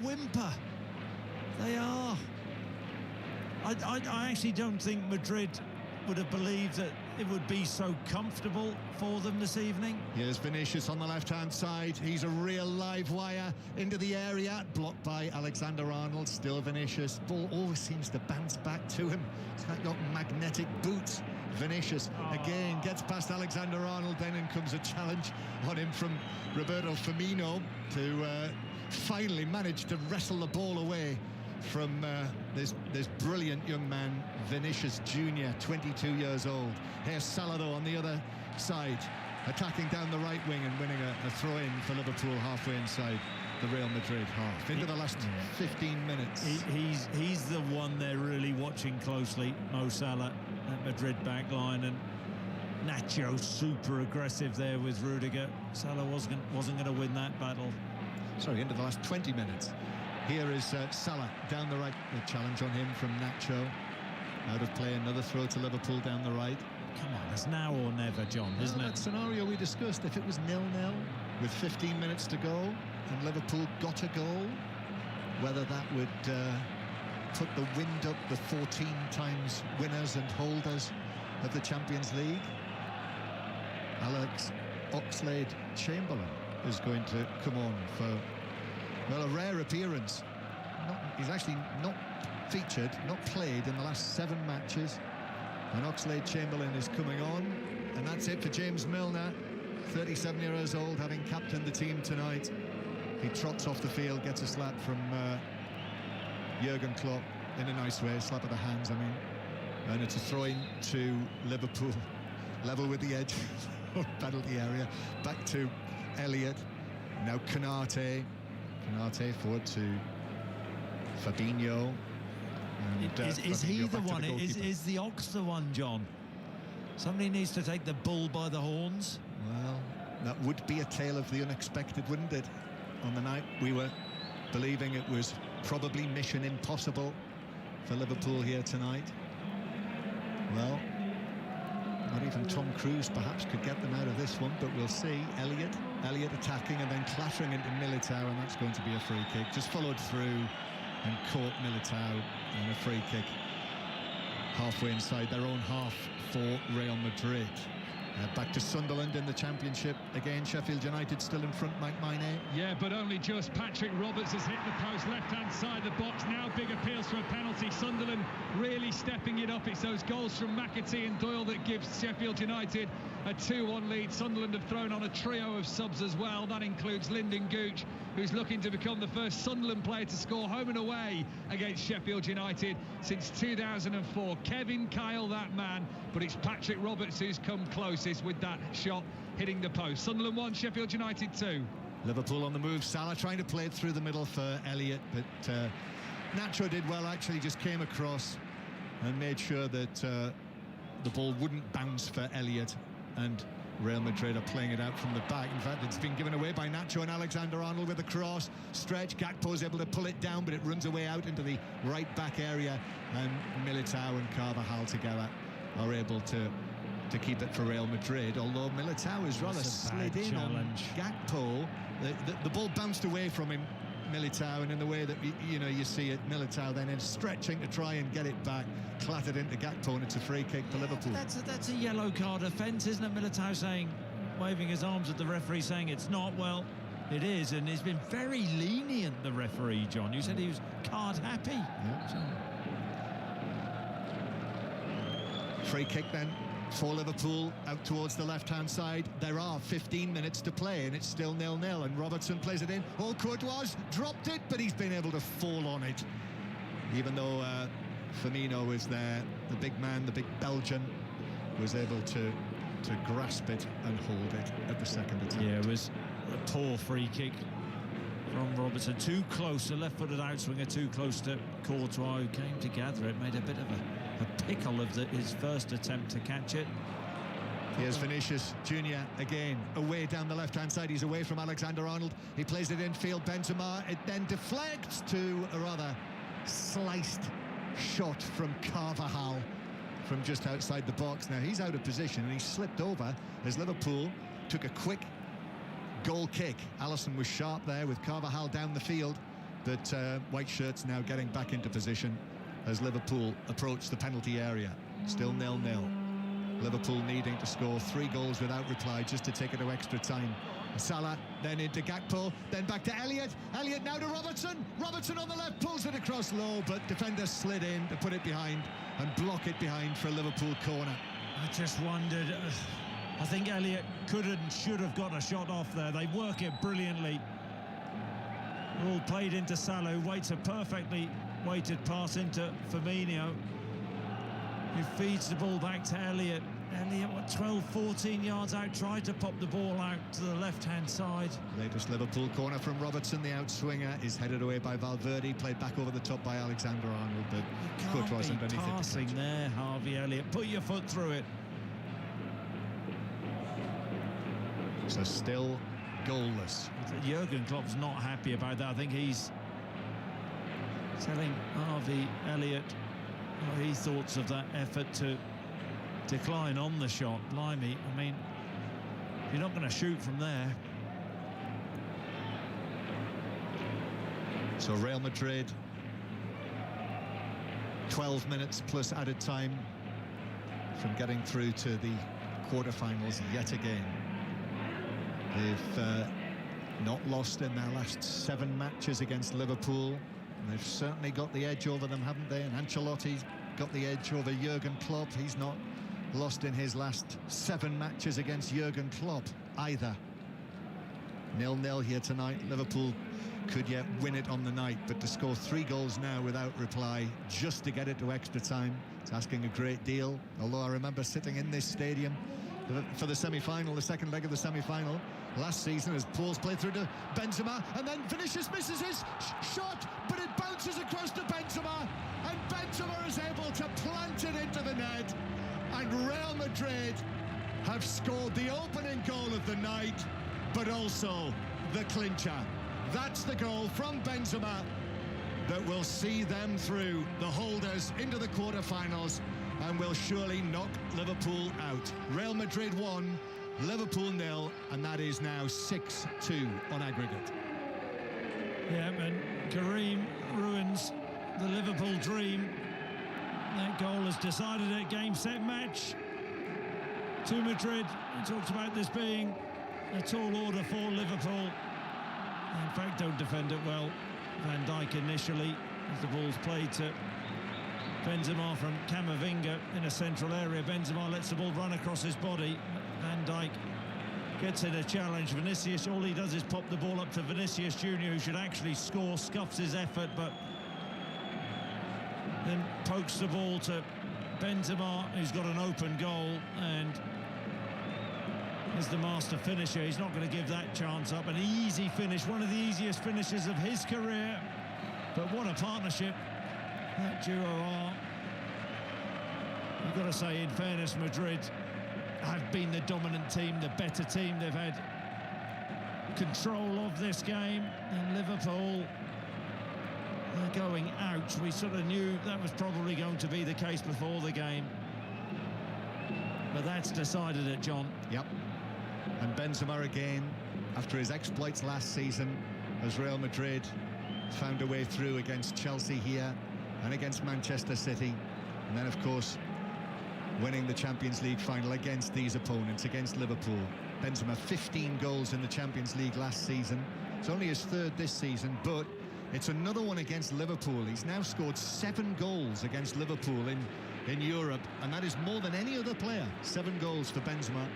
whimper. They are. I actually don't think Madrid would have believed that it would be so comfortable for them this evening. Here's Vinicius on the left-hand side. He's a real live wire into the area. Blocked by Alexander-Arnold. Still Vinicius. Ball always seems to bounce back to him. He's got magnetic boots. Vinicius again gets past Alexander-Arnold. Then in comes a challenge on him from Roberto Firmino to finally manage to wrestle the ball away from this brilliant young man, Vinicius Jr., 22 years old. Here's Salah though on the other side, attacking down the right wing and winning a throw-in for Liverpool halfway inside the Real Madrid half. Into the last 15 minutes. He's the one they're really watching closely, Mo Salah, at Madrid back line, and Nacho super aggressive there with Rudiger. Salah wasn't going to win that battle. Sorry, into the last 20 minutes. Here is Salah down the right. The challenge on him from Nacho. Out of play, another throw to Liverpool down the right. Come on, it's now or never, John, isn't it? That scenario we discussed, if it was 0-0 with 15 minutes to go and Liverpool got a goal, whether that would put the wind up the 14 times winners and holders of the Champions League. Alex Oxlade-Chamberlain is going to come on for, well, a rare appearance. He's actually not featured, not played in the last 7 matches. And Oxlade-Chamberlain is coming on. And that's it for James Milner, 37 years old, having captained the team tonight. He trots off the field, gets a slap from Jurgen Klopp in a nice way, slap of the hands, I mean. And it's a throw-in to Liverpool, level with the edge of penalty area. Back to Elliott. Now Konate forward to Fabinho. And, is he the one? Is the Ox the one, John? Somebody needs to take the bull by the horns. Well, that would be a tale of the unexpected, wouldn't it? On the night we were believing it was probably mission impossible for Liverpool here tonight. Well, not even Tom Cruise perhaps could get them out of this one, but we'll see. Elliott attacking and then clattering into Militao, and that's going to be a free kick. Just followed through and caught Militao, and a free kick halfway inside their own half for Real Madrid. Back to Sunderland in the Championship. Again, Sheffield United still in front, Mike Maine. Yeah, but only just. Patrick Roberts has hit the post, left-hand side of the box. Now big appeals for a penalty. Sunderland really stepping it up. It's those goals from McAtee and Doyle that gives Sheffield United a 2-1 lead. Sunderland have thrown on a trio of subs as well. That includes Lyndon Gooch, who's looking to become the first Sunderland player to score home and away against Sheffield United since 2004. Kevin Kyle, that man, but it's Patrick Roberts who's come closest with that shot hitting the post. Sunderland 1, Sheffield United 2. Liverpool on the move. Salah trying to play it through the middle for Elliott, but Nacho did well, actually, just came across and made sure that the ball wouldn't bounce for Elliott, and Real Madrid are playing it out from the back. In fact, it's been given away by Nacho and Alexander-Arnold with a cross. Stretch, Gakpo's able to pull it down, but it runs away out into the right back area, and Militao and Carvajal together are able to keep it for Real Madrid, although Militao is rather slid in on Gakpo. The ball bounced away from him, Militao, and in the way that you see it, Militao then is stretching to try and get it back, clattered into Gakpo, and it's a free kick to Liverpool. That's a yellow card offence, isn't it? Militao waving his arms at the referee, saying it's not. Well, it is, and he's been very lenient, the referee, John. You said he was card happy. Yeah. So. Free kick then for Liverpool out towards the left-hand side. There are 15 minutes to play, and it's still 0-0, and Robertson plays it in. Oh, Courtois dropped it, but he's been able to fall on it, even though Firmino is there. The big man, the big Belgian, was able to grasp it and hold it at the second attempt. Yeah, it was a poor free kick. from Robertson. Too close, a left-footed outswinger, too close to Courtois, who came to gather it, made a bit of a pickle of his first attempt to catch it. Here's Vinicius Junior again, away down the left-hand side. He's away from Alexander-Arnold. He plays it infield. Benzema, it then deflects to a rather sliced shot from Carvajal from just outside the box. Now he's out of position and he slipped over as Liverpool took a quick goal kick. Alisson was sharp there with Carvajal down the field, but white shirts now getting back into position as Liverpool approach the penalty area. Still 0-0. Liverpool needing to score 3 goals without reply just to take it to extra time. Salah then into Gakpo, then back to Elliott. Elliott now to Robertson. Robertson on the left pulls it across low, but defenders slid in to put it behind and block it behind for a Liverpool corner. I just wondered, I think Elliott could and should have got a shot off there. They work it brilliantly. All played into Salah, who waits a perfectly weighted pass into Firmino, who feeds the ball back to Elliott. Elliott, what, 12, 14 yards out, tried to pop the ball out to the left-hand side. Latest Liverpool corner from Robertson, the outswinger, is headed away by Valverde, played back over the top by Alexander-Arnold, but Courtois underneath it. Passing there, Harvey Elliott. Put your foot through it. So still goalless. Jurgen Klopp's not happy about that. I think he's telling Harvey Elliott what he thought of that effort to decline on the shot. Blimey, I mean, you're not going to shoot from there. So Real Madrid, 12 minutes plus added time from getting through to the quarterfinals yet again. They've not lost in their last 7 matches against Liverpool. And they've certainly got the edge over them, haven't they? And Ancelotti's got the edge over Jurgen Klopp. He's not lost in his last 7 matches against Jurgen Klopp either. 0-0 here tonight. Liverpool could yet win it on the night, but to score 3 goals now without reply just to get it to extra time, it's asking a great deal. Although I remember sitting in this stadium for the semi-final, the second leg of the semi-final last season, as Paul's played through to Benzema, and then Vinicius misses his shot, but it bounces across to Benzema, and Benzema is able to plant it into the net, and Real Madrid have scored the opening goal of the night, but also the clincher. That's the goal from Benzema that will see them through, the holders, into the quarterfinals, and will surely knock Liverpool out. Real Madrid 1, Liverpool 0, and that is now 6-2 on aggregate. Yeah, and Karim ruins the Liverpool dream. That goal has decided it. Game, set, match to Madrid. We talked about this being a tall order for Liverpool. In fact, don't defend it well. Van Dijk initially, as the ball's played to Benzema from Camavinga in a central area. Benzema lets the ball run across his body. Van Dijk gets in a challenge. Vinicius, all he does is pop the ball up to Vinicius Junior, who should actually score, scuffs his effort, but then pokes the ball to Benzema, who's got an open goal, and is the master finisher. He's not going to give that chance up. An easy finish, one of the easiest finishes of his career. But what a partnership that duo are. You've got to say, in fairness, Madrid have been the dominant team, the better team. They've had control of this game, and Liverpool are going out. We sort of knew that was probably going to be the case before the game, but that's decided it, John. Yep. And Benzema again, after his exploits last season, as Real Madrid found a way through against Chelsea here and against Manchester City, and then of course winning the Champions League final against these opponents, against Liverpool. Benzema 15 goals in the Champions League last season. It's only his 3rd this season, but it's another one against Liverpool. He's now scored 7 goals against Liverpool in Europe, and that is more than any other player. 7 goals for Benzema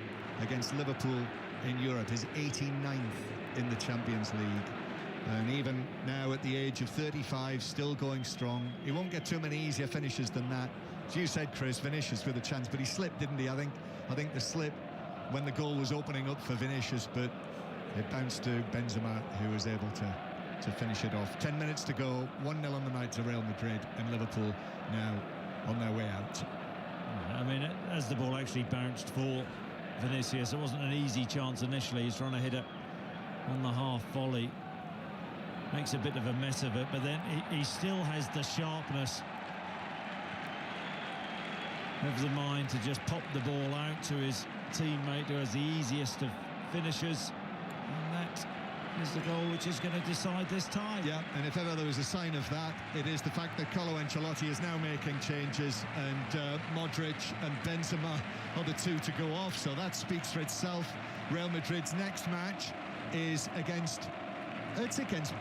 against Liverpool in Europe, his 89th in the Champions League. And even now at the age of 35, still going strong. He won't get too many easier finishes than that. As you said, Chris, Vinicius with a chance, but he slipped, didn't he? I think the slip when the goal was opening up for Vinicius, but it bounced to Benzema, who was able to to finish it off. 10 minutes to go, 1-0 on the night to Real Madrid, and Liverpool now on their way out. I mean, as the ball actually bounced for Vinicius, it wasn't an easy chance initially. He's trying to hit it on the half volley. Makes a bit of a mess of it, but then he still has the sharpness of the mind to just pop the ball out to his teammate, who has the easiest of finishes. And that is the goal which is going to decide this tie. Yeah, and if ever there was a sign of that, it is the fact that Carlo Ancelotti is now making changes, and Modric and Benzema are the two to go off, so that speaks for itself. Real Madrid's next match is against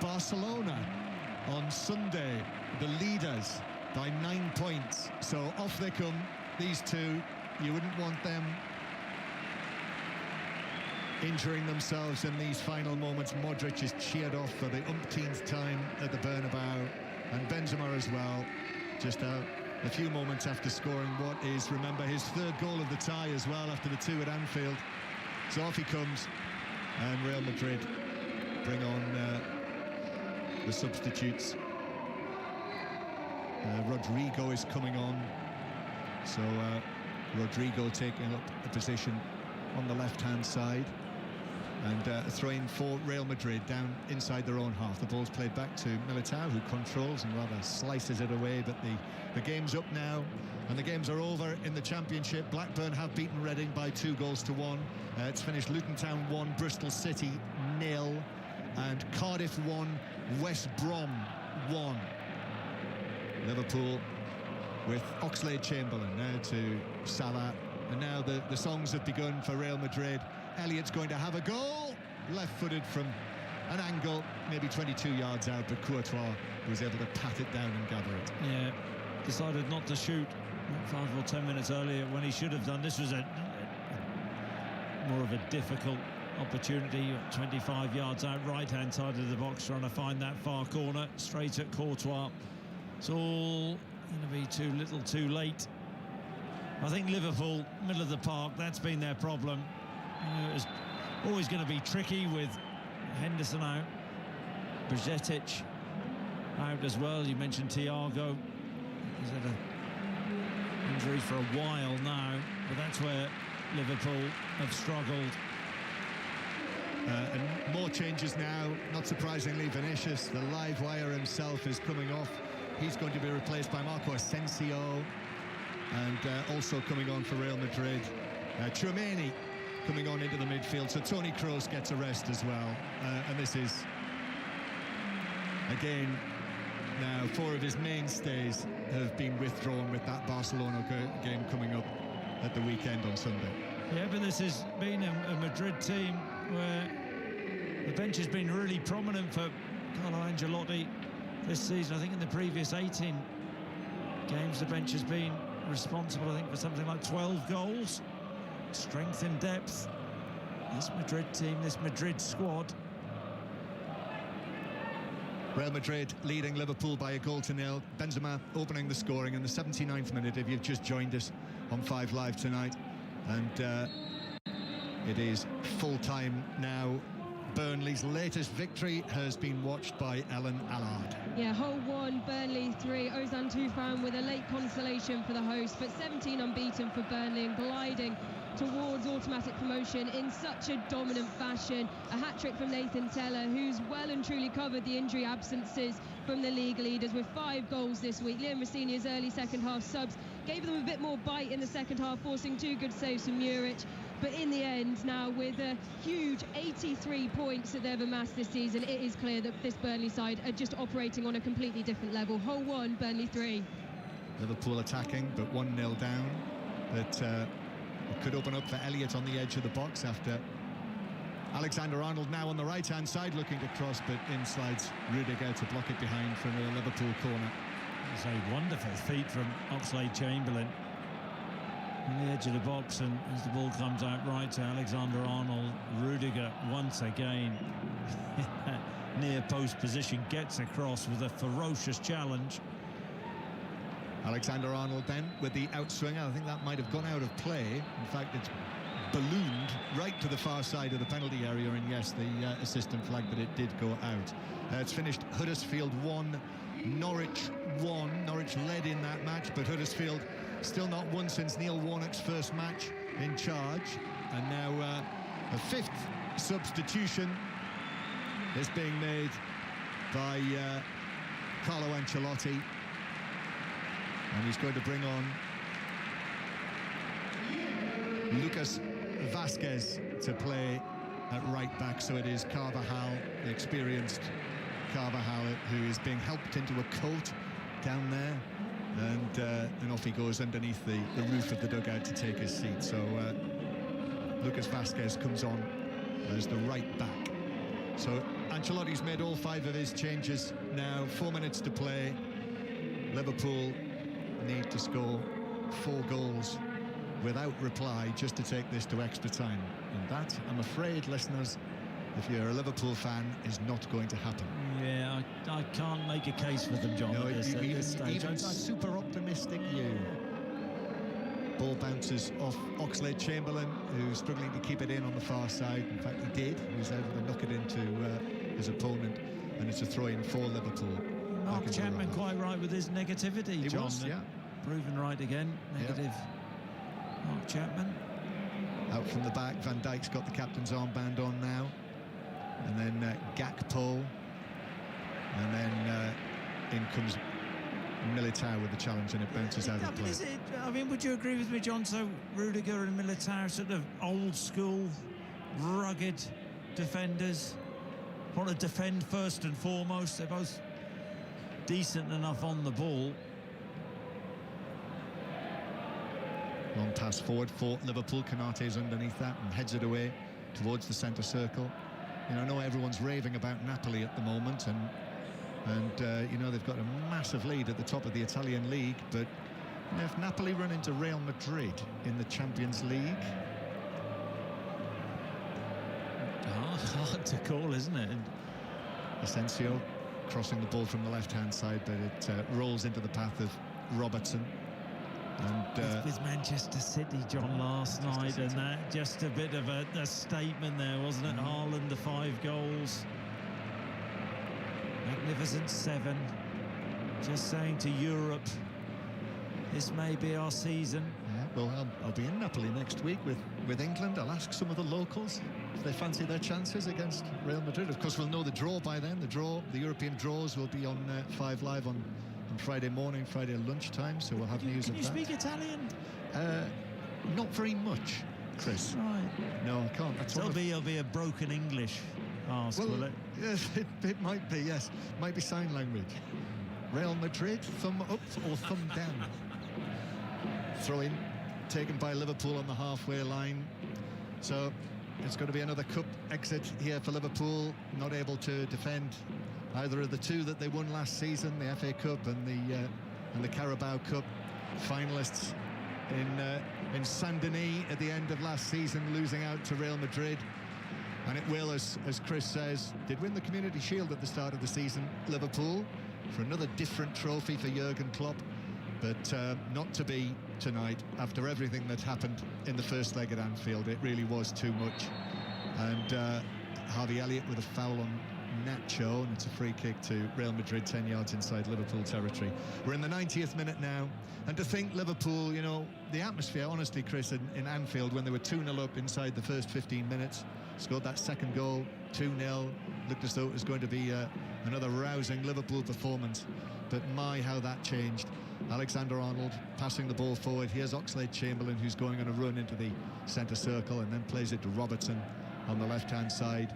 Barcelona on Sunday, the leaders by 9 points. So off they come, these two. You wouldn't want them injuring themselves in these final moments. Modric is cheered off for the umpteenth time at the Bernabeu, and Benzema as well, just a few moments after scoring what is, remember, his third goal of the tie as well, after the two at Anfield. So off he comes, and Real Madrid bring on the substitutes. Rodrigo is coming on, so Rodrigo taking up a position on the left-hand side, and throwing for Real Madrid down inside their own half. The ball's played back to Militao, who controls and rather slices it away, but the game's up now, and the games are over in the Championship. Blackburn have beaten Reading by 2-1. It's finished Luton Town 1, Bristol City 0, and Cardiff 1, West Brom 1. Liverpool with Oxlade-Chamberlain now to Salah, and now the songs have begun for Real Madrid. Elliott's going to have a goal, left-footed from an angle, maybe 22 yards out, but Courtois was able to pat it down and gather it. Yeah, decided not to shoot 5 or 10 minutes earlier when he should have done. This was more of a difficult opportunity, 25 yards out, right-hand side of the box, trying to find that far corner, straight at Courtois. It's all going to be too little too late. I think Liverpool, middle of the park, that's been their problem. It's always going to be tricky with Henderson out, Brzetic out as well. You mentioned Thiago. He's had an injury for a while now, but that's where Liverpool have struggled. And more changes now, not surprisingly. Vinicius, the live wire himself, is coming off. He's going to be replaced by Marco Asensio, and also coming on for Real Madrid, Tchouaméni coming on into the midfield. So Toni Kroos gets a rest as well, and this is again now 4 of his mainstays have been withdrawn with that Barcelona game coming up at the weekend on Sunday. Yeah, but this has been a Madrid team where the bench has been really prominent for Carlo Ancelotti this season. I think in the previous 18 games, the bench has been responsible, I think, for something like 12 goals. Strength and depth. This Madrid team, this Madrid squad. Real Madrid leading Liverpool by 1-0. Benzema opening the scoring in the 79th minute, if you've just joined us on 5 Live tonight. And it is full-time now. Burnley's latest victory has been watched by Ellen Allard. Yeah, Hull 1, Burnley 3. Ozan Tufan with a late consolation for the host, but 17 unbeaten for Burnley and gliding towards automatic promotion in such a dominant fashion. A hat-trick from Nathan Tella, who's well and truly covered the injury absences from the league leaders with 5 goals this week. Liam Rossini's early second-half subs gave them a bit more bite in the second half, forcing 2 good saves from Muric. But in the end, now with a huge 83 points that they've amassed this season, it is clear that this Burnley side are just operating on a completely different level. Hull 1, Burnley 3. Liverpool attacking, but 1-0 down. But it could open up for Elliott on the edge of the box after Alexander-Arnold now on the right-hand side looking to cross, but in slides Rudiger to block it behind from the Liverpool corner. It's a wonderful feat from Oxlade-Chamberlain on the edge of the box, and as the ball comes out right to Alexander-Arnold, Rudiger once again near post position gets across with a ferocious challenge. Alexander-Arnold then with the outswinger. I think that might have gone out of play. In fact, it's ballooned right to the far side of the penalty area, and yes, the assistant flagged that it did go out. It's finished Huddersfield 1, Norwich 1. Norwich led in that match, but Huddersfield still not won since Neil Warnock's first match in charge. And now a fifth substitution is being made by Carlo Ancelotti, and he's going to bring on Lucas Vasquez to play at right back. So it is Carvajal, the experienced Carvajal, who is being helped into a coat down there, and off he goes underneath the roof of the dugout to take his seat. So Lucas Vasquez comes on as the right back. So Ancelotti's made all 5 of his changes now. 4 minutes to play. Liverpool need to score 4 goals without reply just to take this to extra time. And that, I'm afraid, listeners, if you're a Liverpool fan, is not going to happen. Yeah, I can't make a case for them, John, no, at this stage. Even super optimistic you. Ball bounces off Oxlade-Chamberlain, who's struggling to keep it in on the far side. In fact, he did. He was able to knock it into his opponent, and it's a throw-in for Liverpool. Mark Chapman quite right with his negativity, he John. Was, yeah. Proven right again. Negative. Yeah. Mark Chapman. Out from the back, Van Dijk's got the captain's armband on now. And then Gakpo. And then in comes Militao with the challenge, and it bounces out of play. I mean, would you agree with me, John? So Rudiger and Militao, sort of old school, rugged defenders, want to defend first and foremost. They're both decent enough on the ball. Long pass forward for Liverpool. Konate's underneath that and heads it away towards the centre circle. You know, I know everyone's raving about Napoli at the moment, and you know, they've got a massive lead at the top of the Italian league, but you know, if Napoli run into Real Madrid in the Champions League... Hard to call, isn't it? Asensio crossing the ball from the left-hand side, but it rolls into the path of Robertson. And with Manchester City, John, last night, and that just a bit of a statement there, wasn't it? Haaland, the 5 goals. Magnificent 7. Just saying to Europe, this may be our season. Yeah, well, I'll be in Napoli next week with England. I'll ask some of the locals if they fancy their chances against Real Madrid. Of course, we'll know the draw by then. The European draws will be on 5 Live on Friday morning, Friday lunchtime, so we'll have news of that. Can you speak Italian? Not very much, Chris. Right. No, I can't. It'll be a broken English ask, will it? Yes, it might be, yes. Might be sign language. Real Madrid, thumb up or thumb down. Throw in, taken by Liverpool on the halfway line. So it's going to be another cup exit here for Liverpool, not able to defend either of the 2 that they won last season, the FA Cup and the Carabao Cup finalists in Saint-Denis at the end of last season, losing out to Real Madrid. And it will, as Chris says, did win the Community Shield at the start of the season, Liverpool, for another different trophy for Jurgen Klopp, but not to be tonight after everything that happened in the first leg at Anfield. It really was too much. And Harvey Elliott with a foul on Nacho, and it's a free kick to Real Madrid, 10 yards inside Liverpool territory. We're in the 90th minute now, and to think Liverpool, you know, the atmosphere, honestly, Chris, in Anfield, when they were 2-0 up inside the first 15 minutes, scored that second goal, 2-0, looked as though it was going to be another rousing Liverpool performance, but my, how that changed. Alexander-Arnold passing the ball forward. Here's Oxlade-Chamberlain, who's going on a run into the centre circle, and then plays it to Robertson on the left-hand side.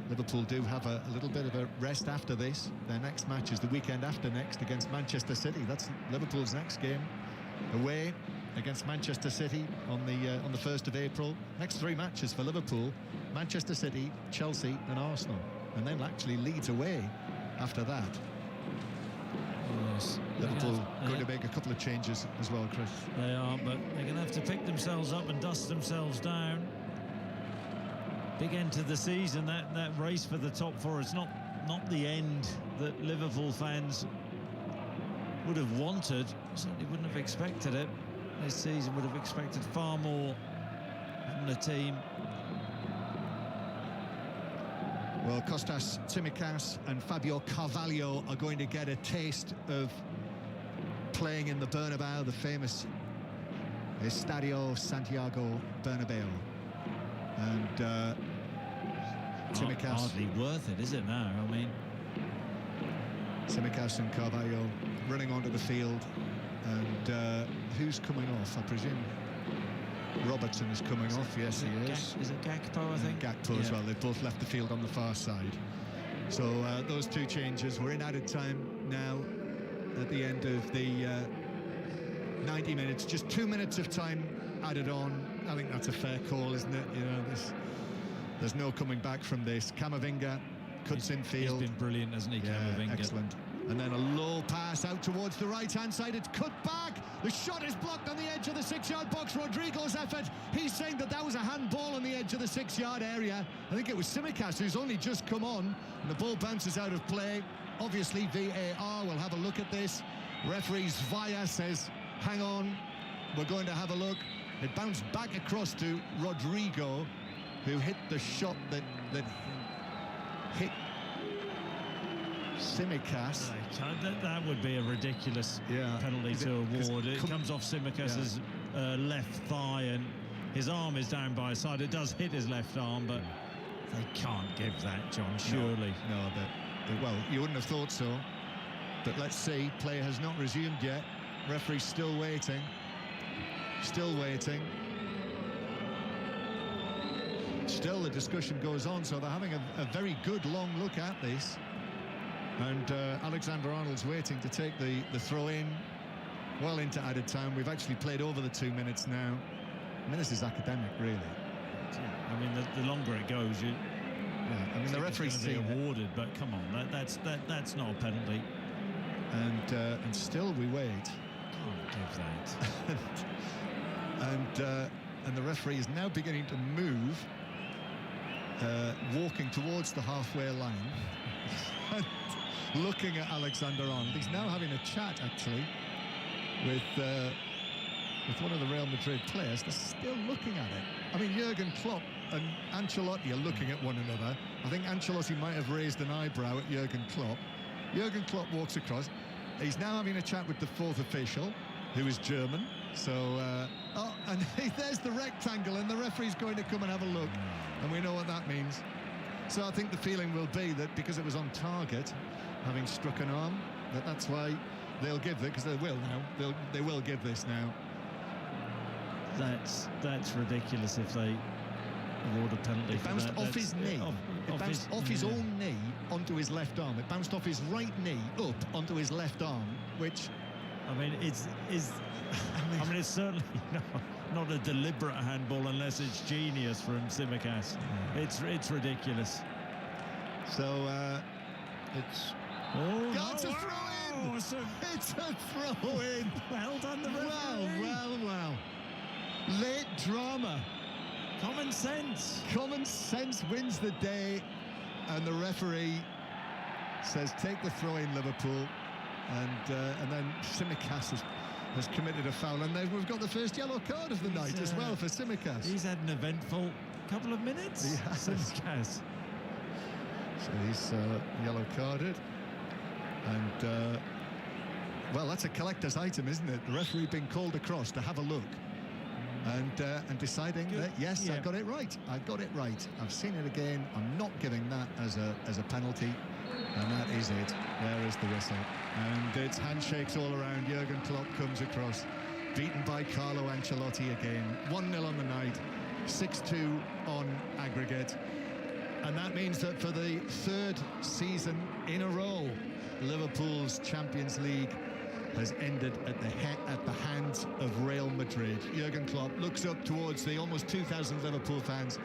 Liverpool do have a little bit of a rest after this. Their next match is the weekend after next against Manchester City. That's Liverpool's next game, away against Manchester City on the 1st of April. Next 3 matches for Liverpool: Manchester City, Chelsea and Arsenal, and then actually Leeds away after that. Yes. Liverpool going to make a couple of changes as well, Chris. They are, but they're going to have to pick themselves up and dust themselves down. Big end to the season, that race for the top 4. It's not the end that Liverpool fans would have wanted. Certainly wouldn't have expected it this season. Would have expected far more from the team. Well, Kostas Tsimikas and Fabio Carvalho are going to get a taste of playing in the Bernabeu, the famous Estadio Santiago Bernabeu. And Tsimikas... Hardly worth it, is it now? I mean... Tsimikas and Carvalho running onto the field. And who's coming off, I presume? Robertson is coming off, yes he is. Is it Gakpo, I think? Gakpo as well, they've both left the field on the far side. So those two changes, we're in added time now at the end of the 90 minutes. Just 2 minutes of time added on. I think that's a fair call, isn't it? You know, there's no coming back from this. Camavinga cuts in field. He's been brilliant, hasn't he, Camavinga? Excellent. And then a low pass out towards the right-hand side. It's cut back. The shot is blocked on the edge of the 6-yard box. Rodrigo's effort. He's saying that was a handball on the edge of the 6-yard area. I think it was Tsimikas who's only just come on. And the ball bounces out of play. Obviously, VAR will have a look at this. Referee Zvaya says, hang on, we're going to have a look. It bounced back across to Rodrigo, who hit the shot that hit Tsimikas. That would be a ridiculous penalty to award. It comes off Tsimikas' left thigh, and his arm is down by his side. It does hit his left arm, but they can't give that, John, surely. No, well, you wouldn't have thought so. But let's see. Play has not resumed yet. Referee's still waiting. Still waiting. Still, the discussion goes on, so they're having a very good long look at this. And Alexander-Arnold's waiting to take the throw-in well into added time. We've actually played over the 2 minutes now. I mean, this is academic, really. Yeah, I mean, the longer it goes, I mean, the referee's going to be awarded, but come on, that's not a penalty. And still we wait. Can't give that. and the referee is now beginning to move, walking towards the halfway line. Looking at Alexander-Arnold. He's now having a chat, actually, with one of the Real Madrid players. They're still looking at it. I mean, Jurgen Klopp and Ancelotti are looking at one another. I think Ancelotti might have raised an eyebrow at Jurgen Klopp. Jurgen Klopp walks across. He's now having a chat with the fourth official, who is German. So, and there's the rectangle, and the referee's going to come and have a look. And we know what that means. So I think the feeling will be that because it was on target, having struck an arm, that's why they'll give it, because they will now. They will give this now. That's ridiculous if they award a penalty. It bounced off his knee. It bounced off his own knee onto his left arm. It bounced off his right knee up onto his left arm, which... I mean, it's certainly not a deliberate handball unless it's genius from Tsimikas. It's ridiculous. So it's... it's a throw-in! It's a throw-in! Well done, the referee! Well. Late drama. Common sense. Common sense wins the day, and the referee says, take the throw-in, Liverpool. And then Tsimikas has committed a foul, and then we've got the first yellow card of the night as well for Tsimikas. He's had an eventful couple of minutes. He has. Tsimikas. So he's yellow carded, and well, that's a collector's item, isn't it? The referee being called across to have a look, and deciding that yes, I got it right. I got it right. I've seen it again. I'm not giving that as a penalty. And that is it. There is the whistle. And it's handshakes all around. Jurgen Klopp comes across, beaten by Carlo Ancelotti again. 1-0 on the night, 6-2 on aggregate. And that means that for the third season in a row, Liverpool's Champions League has ended at the hands of Real Madrid. Jurgen Klopp looks up towards the almost 2,000 Liverpool fans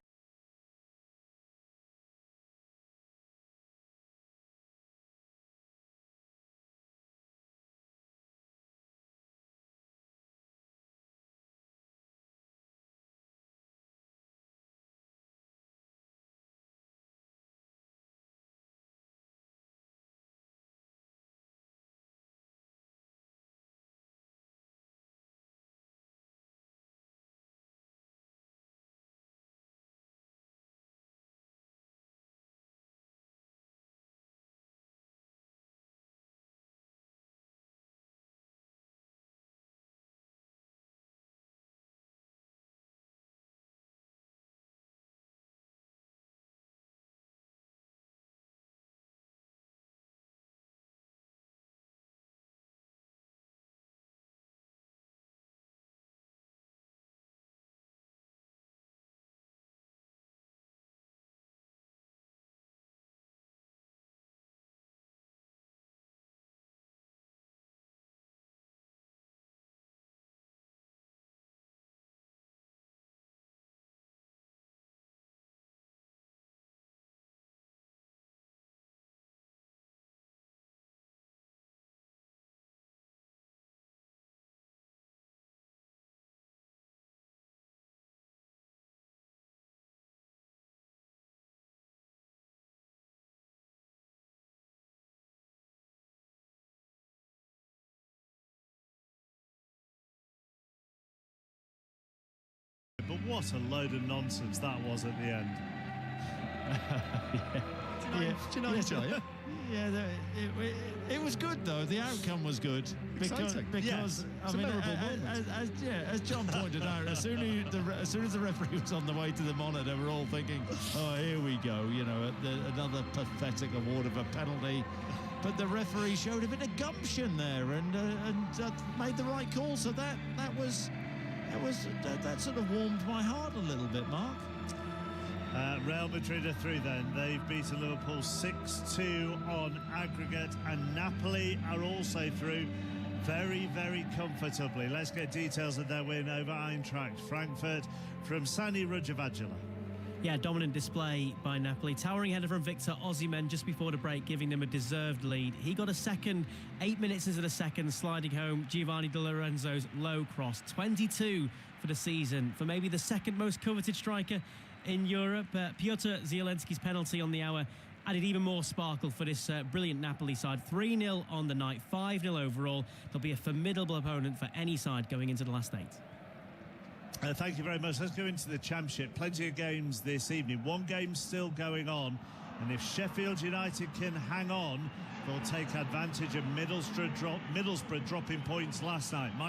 what a load of nonsense that was at the end. Yeah. Do you not enjoy it? Yeah, it was good though. The outcome was good because Yes. I mean, as John pointed out, as soon as the referee was on the way to the monitor, we're all thinking, "Oh, here we go," you know, another pathetic award of a penalty. But the referee showed a bit of gumption there and made the right call. So that sort of warmed my heart a little bit, Mark. Real Madrid are through then. They've beaten Liverpool 6-2 on aggregate, and Napoli are also through very, very comfortably. Let's get details of their win over Eintracht Frankfurt from Sani Rujavagila. Yeah, dominant display by Napoli. Towering header from Victor Osimhen just before the break, giving them a deserved lead. He got a second, 8 minutes into the second, sliding home Giovanni Di Lorenzo's low cross. 22 for the season for maybe the second most coveted striker in Europe. Piotr Zielinski's penalty on the hour added even more sparkle for this brilliant Napoli side. 3-0 on the night, 5-0 overall. They'll be a formidable opponent for any side going into the last 8. Thank you very much. Let's go into the Championship. Plenty of games this evening. One game still going on, and if Sheffield United can hang on, they'll take advantage of Middlesbrough dropping points last night.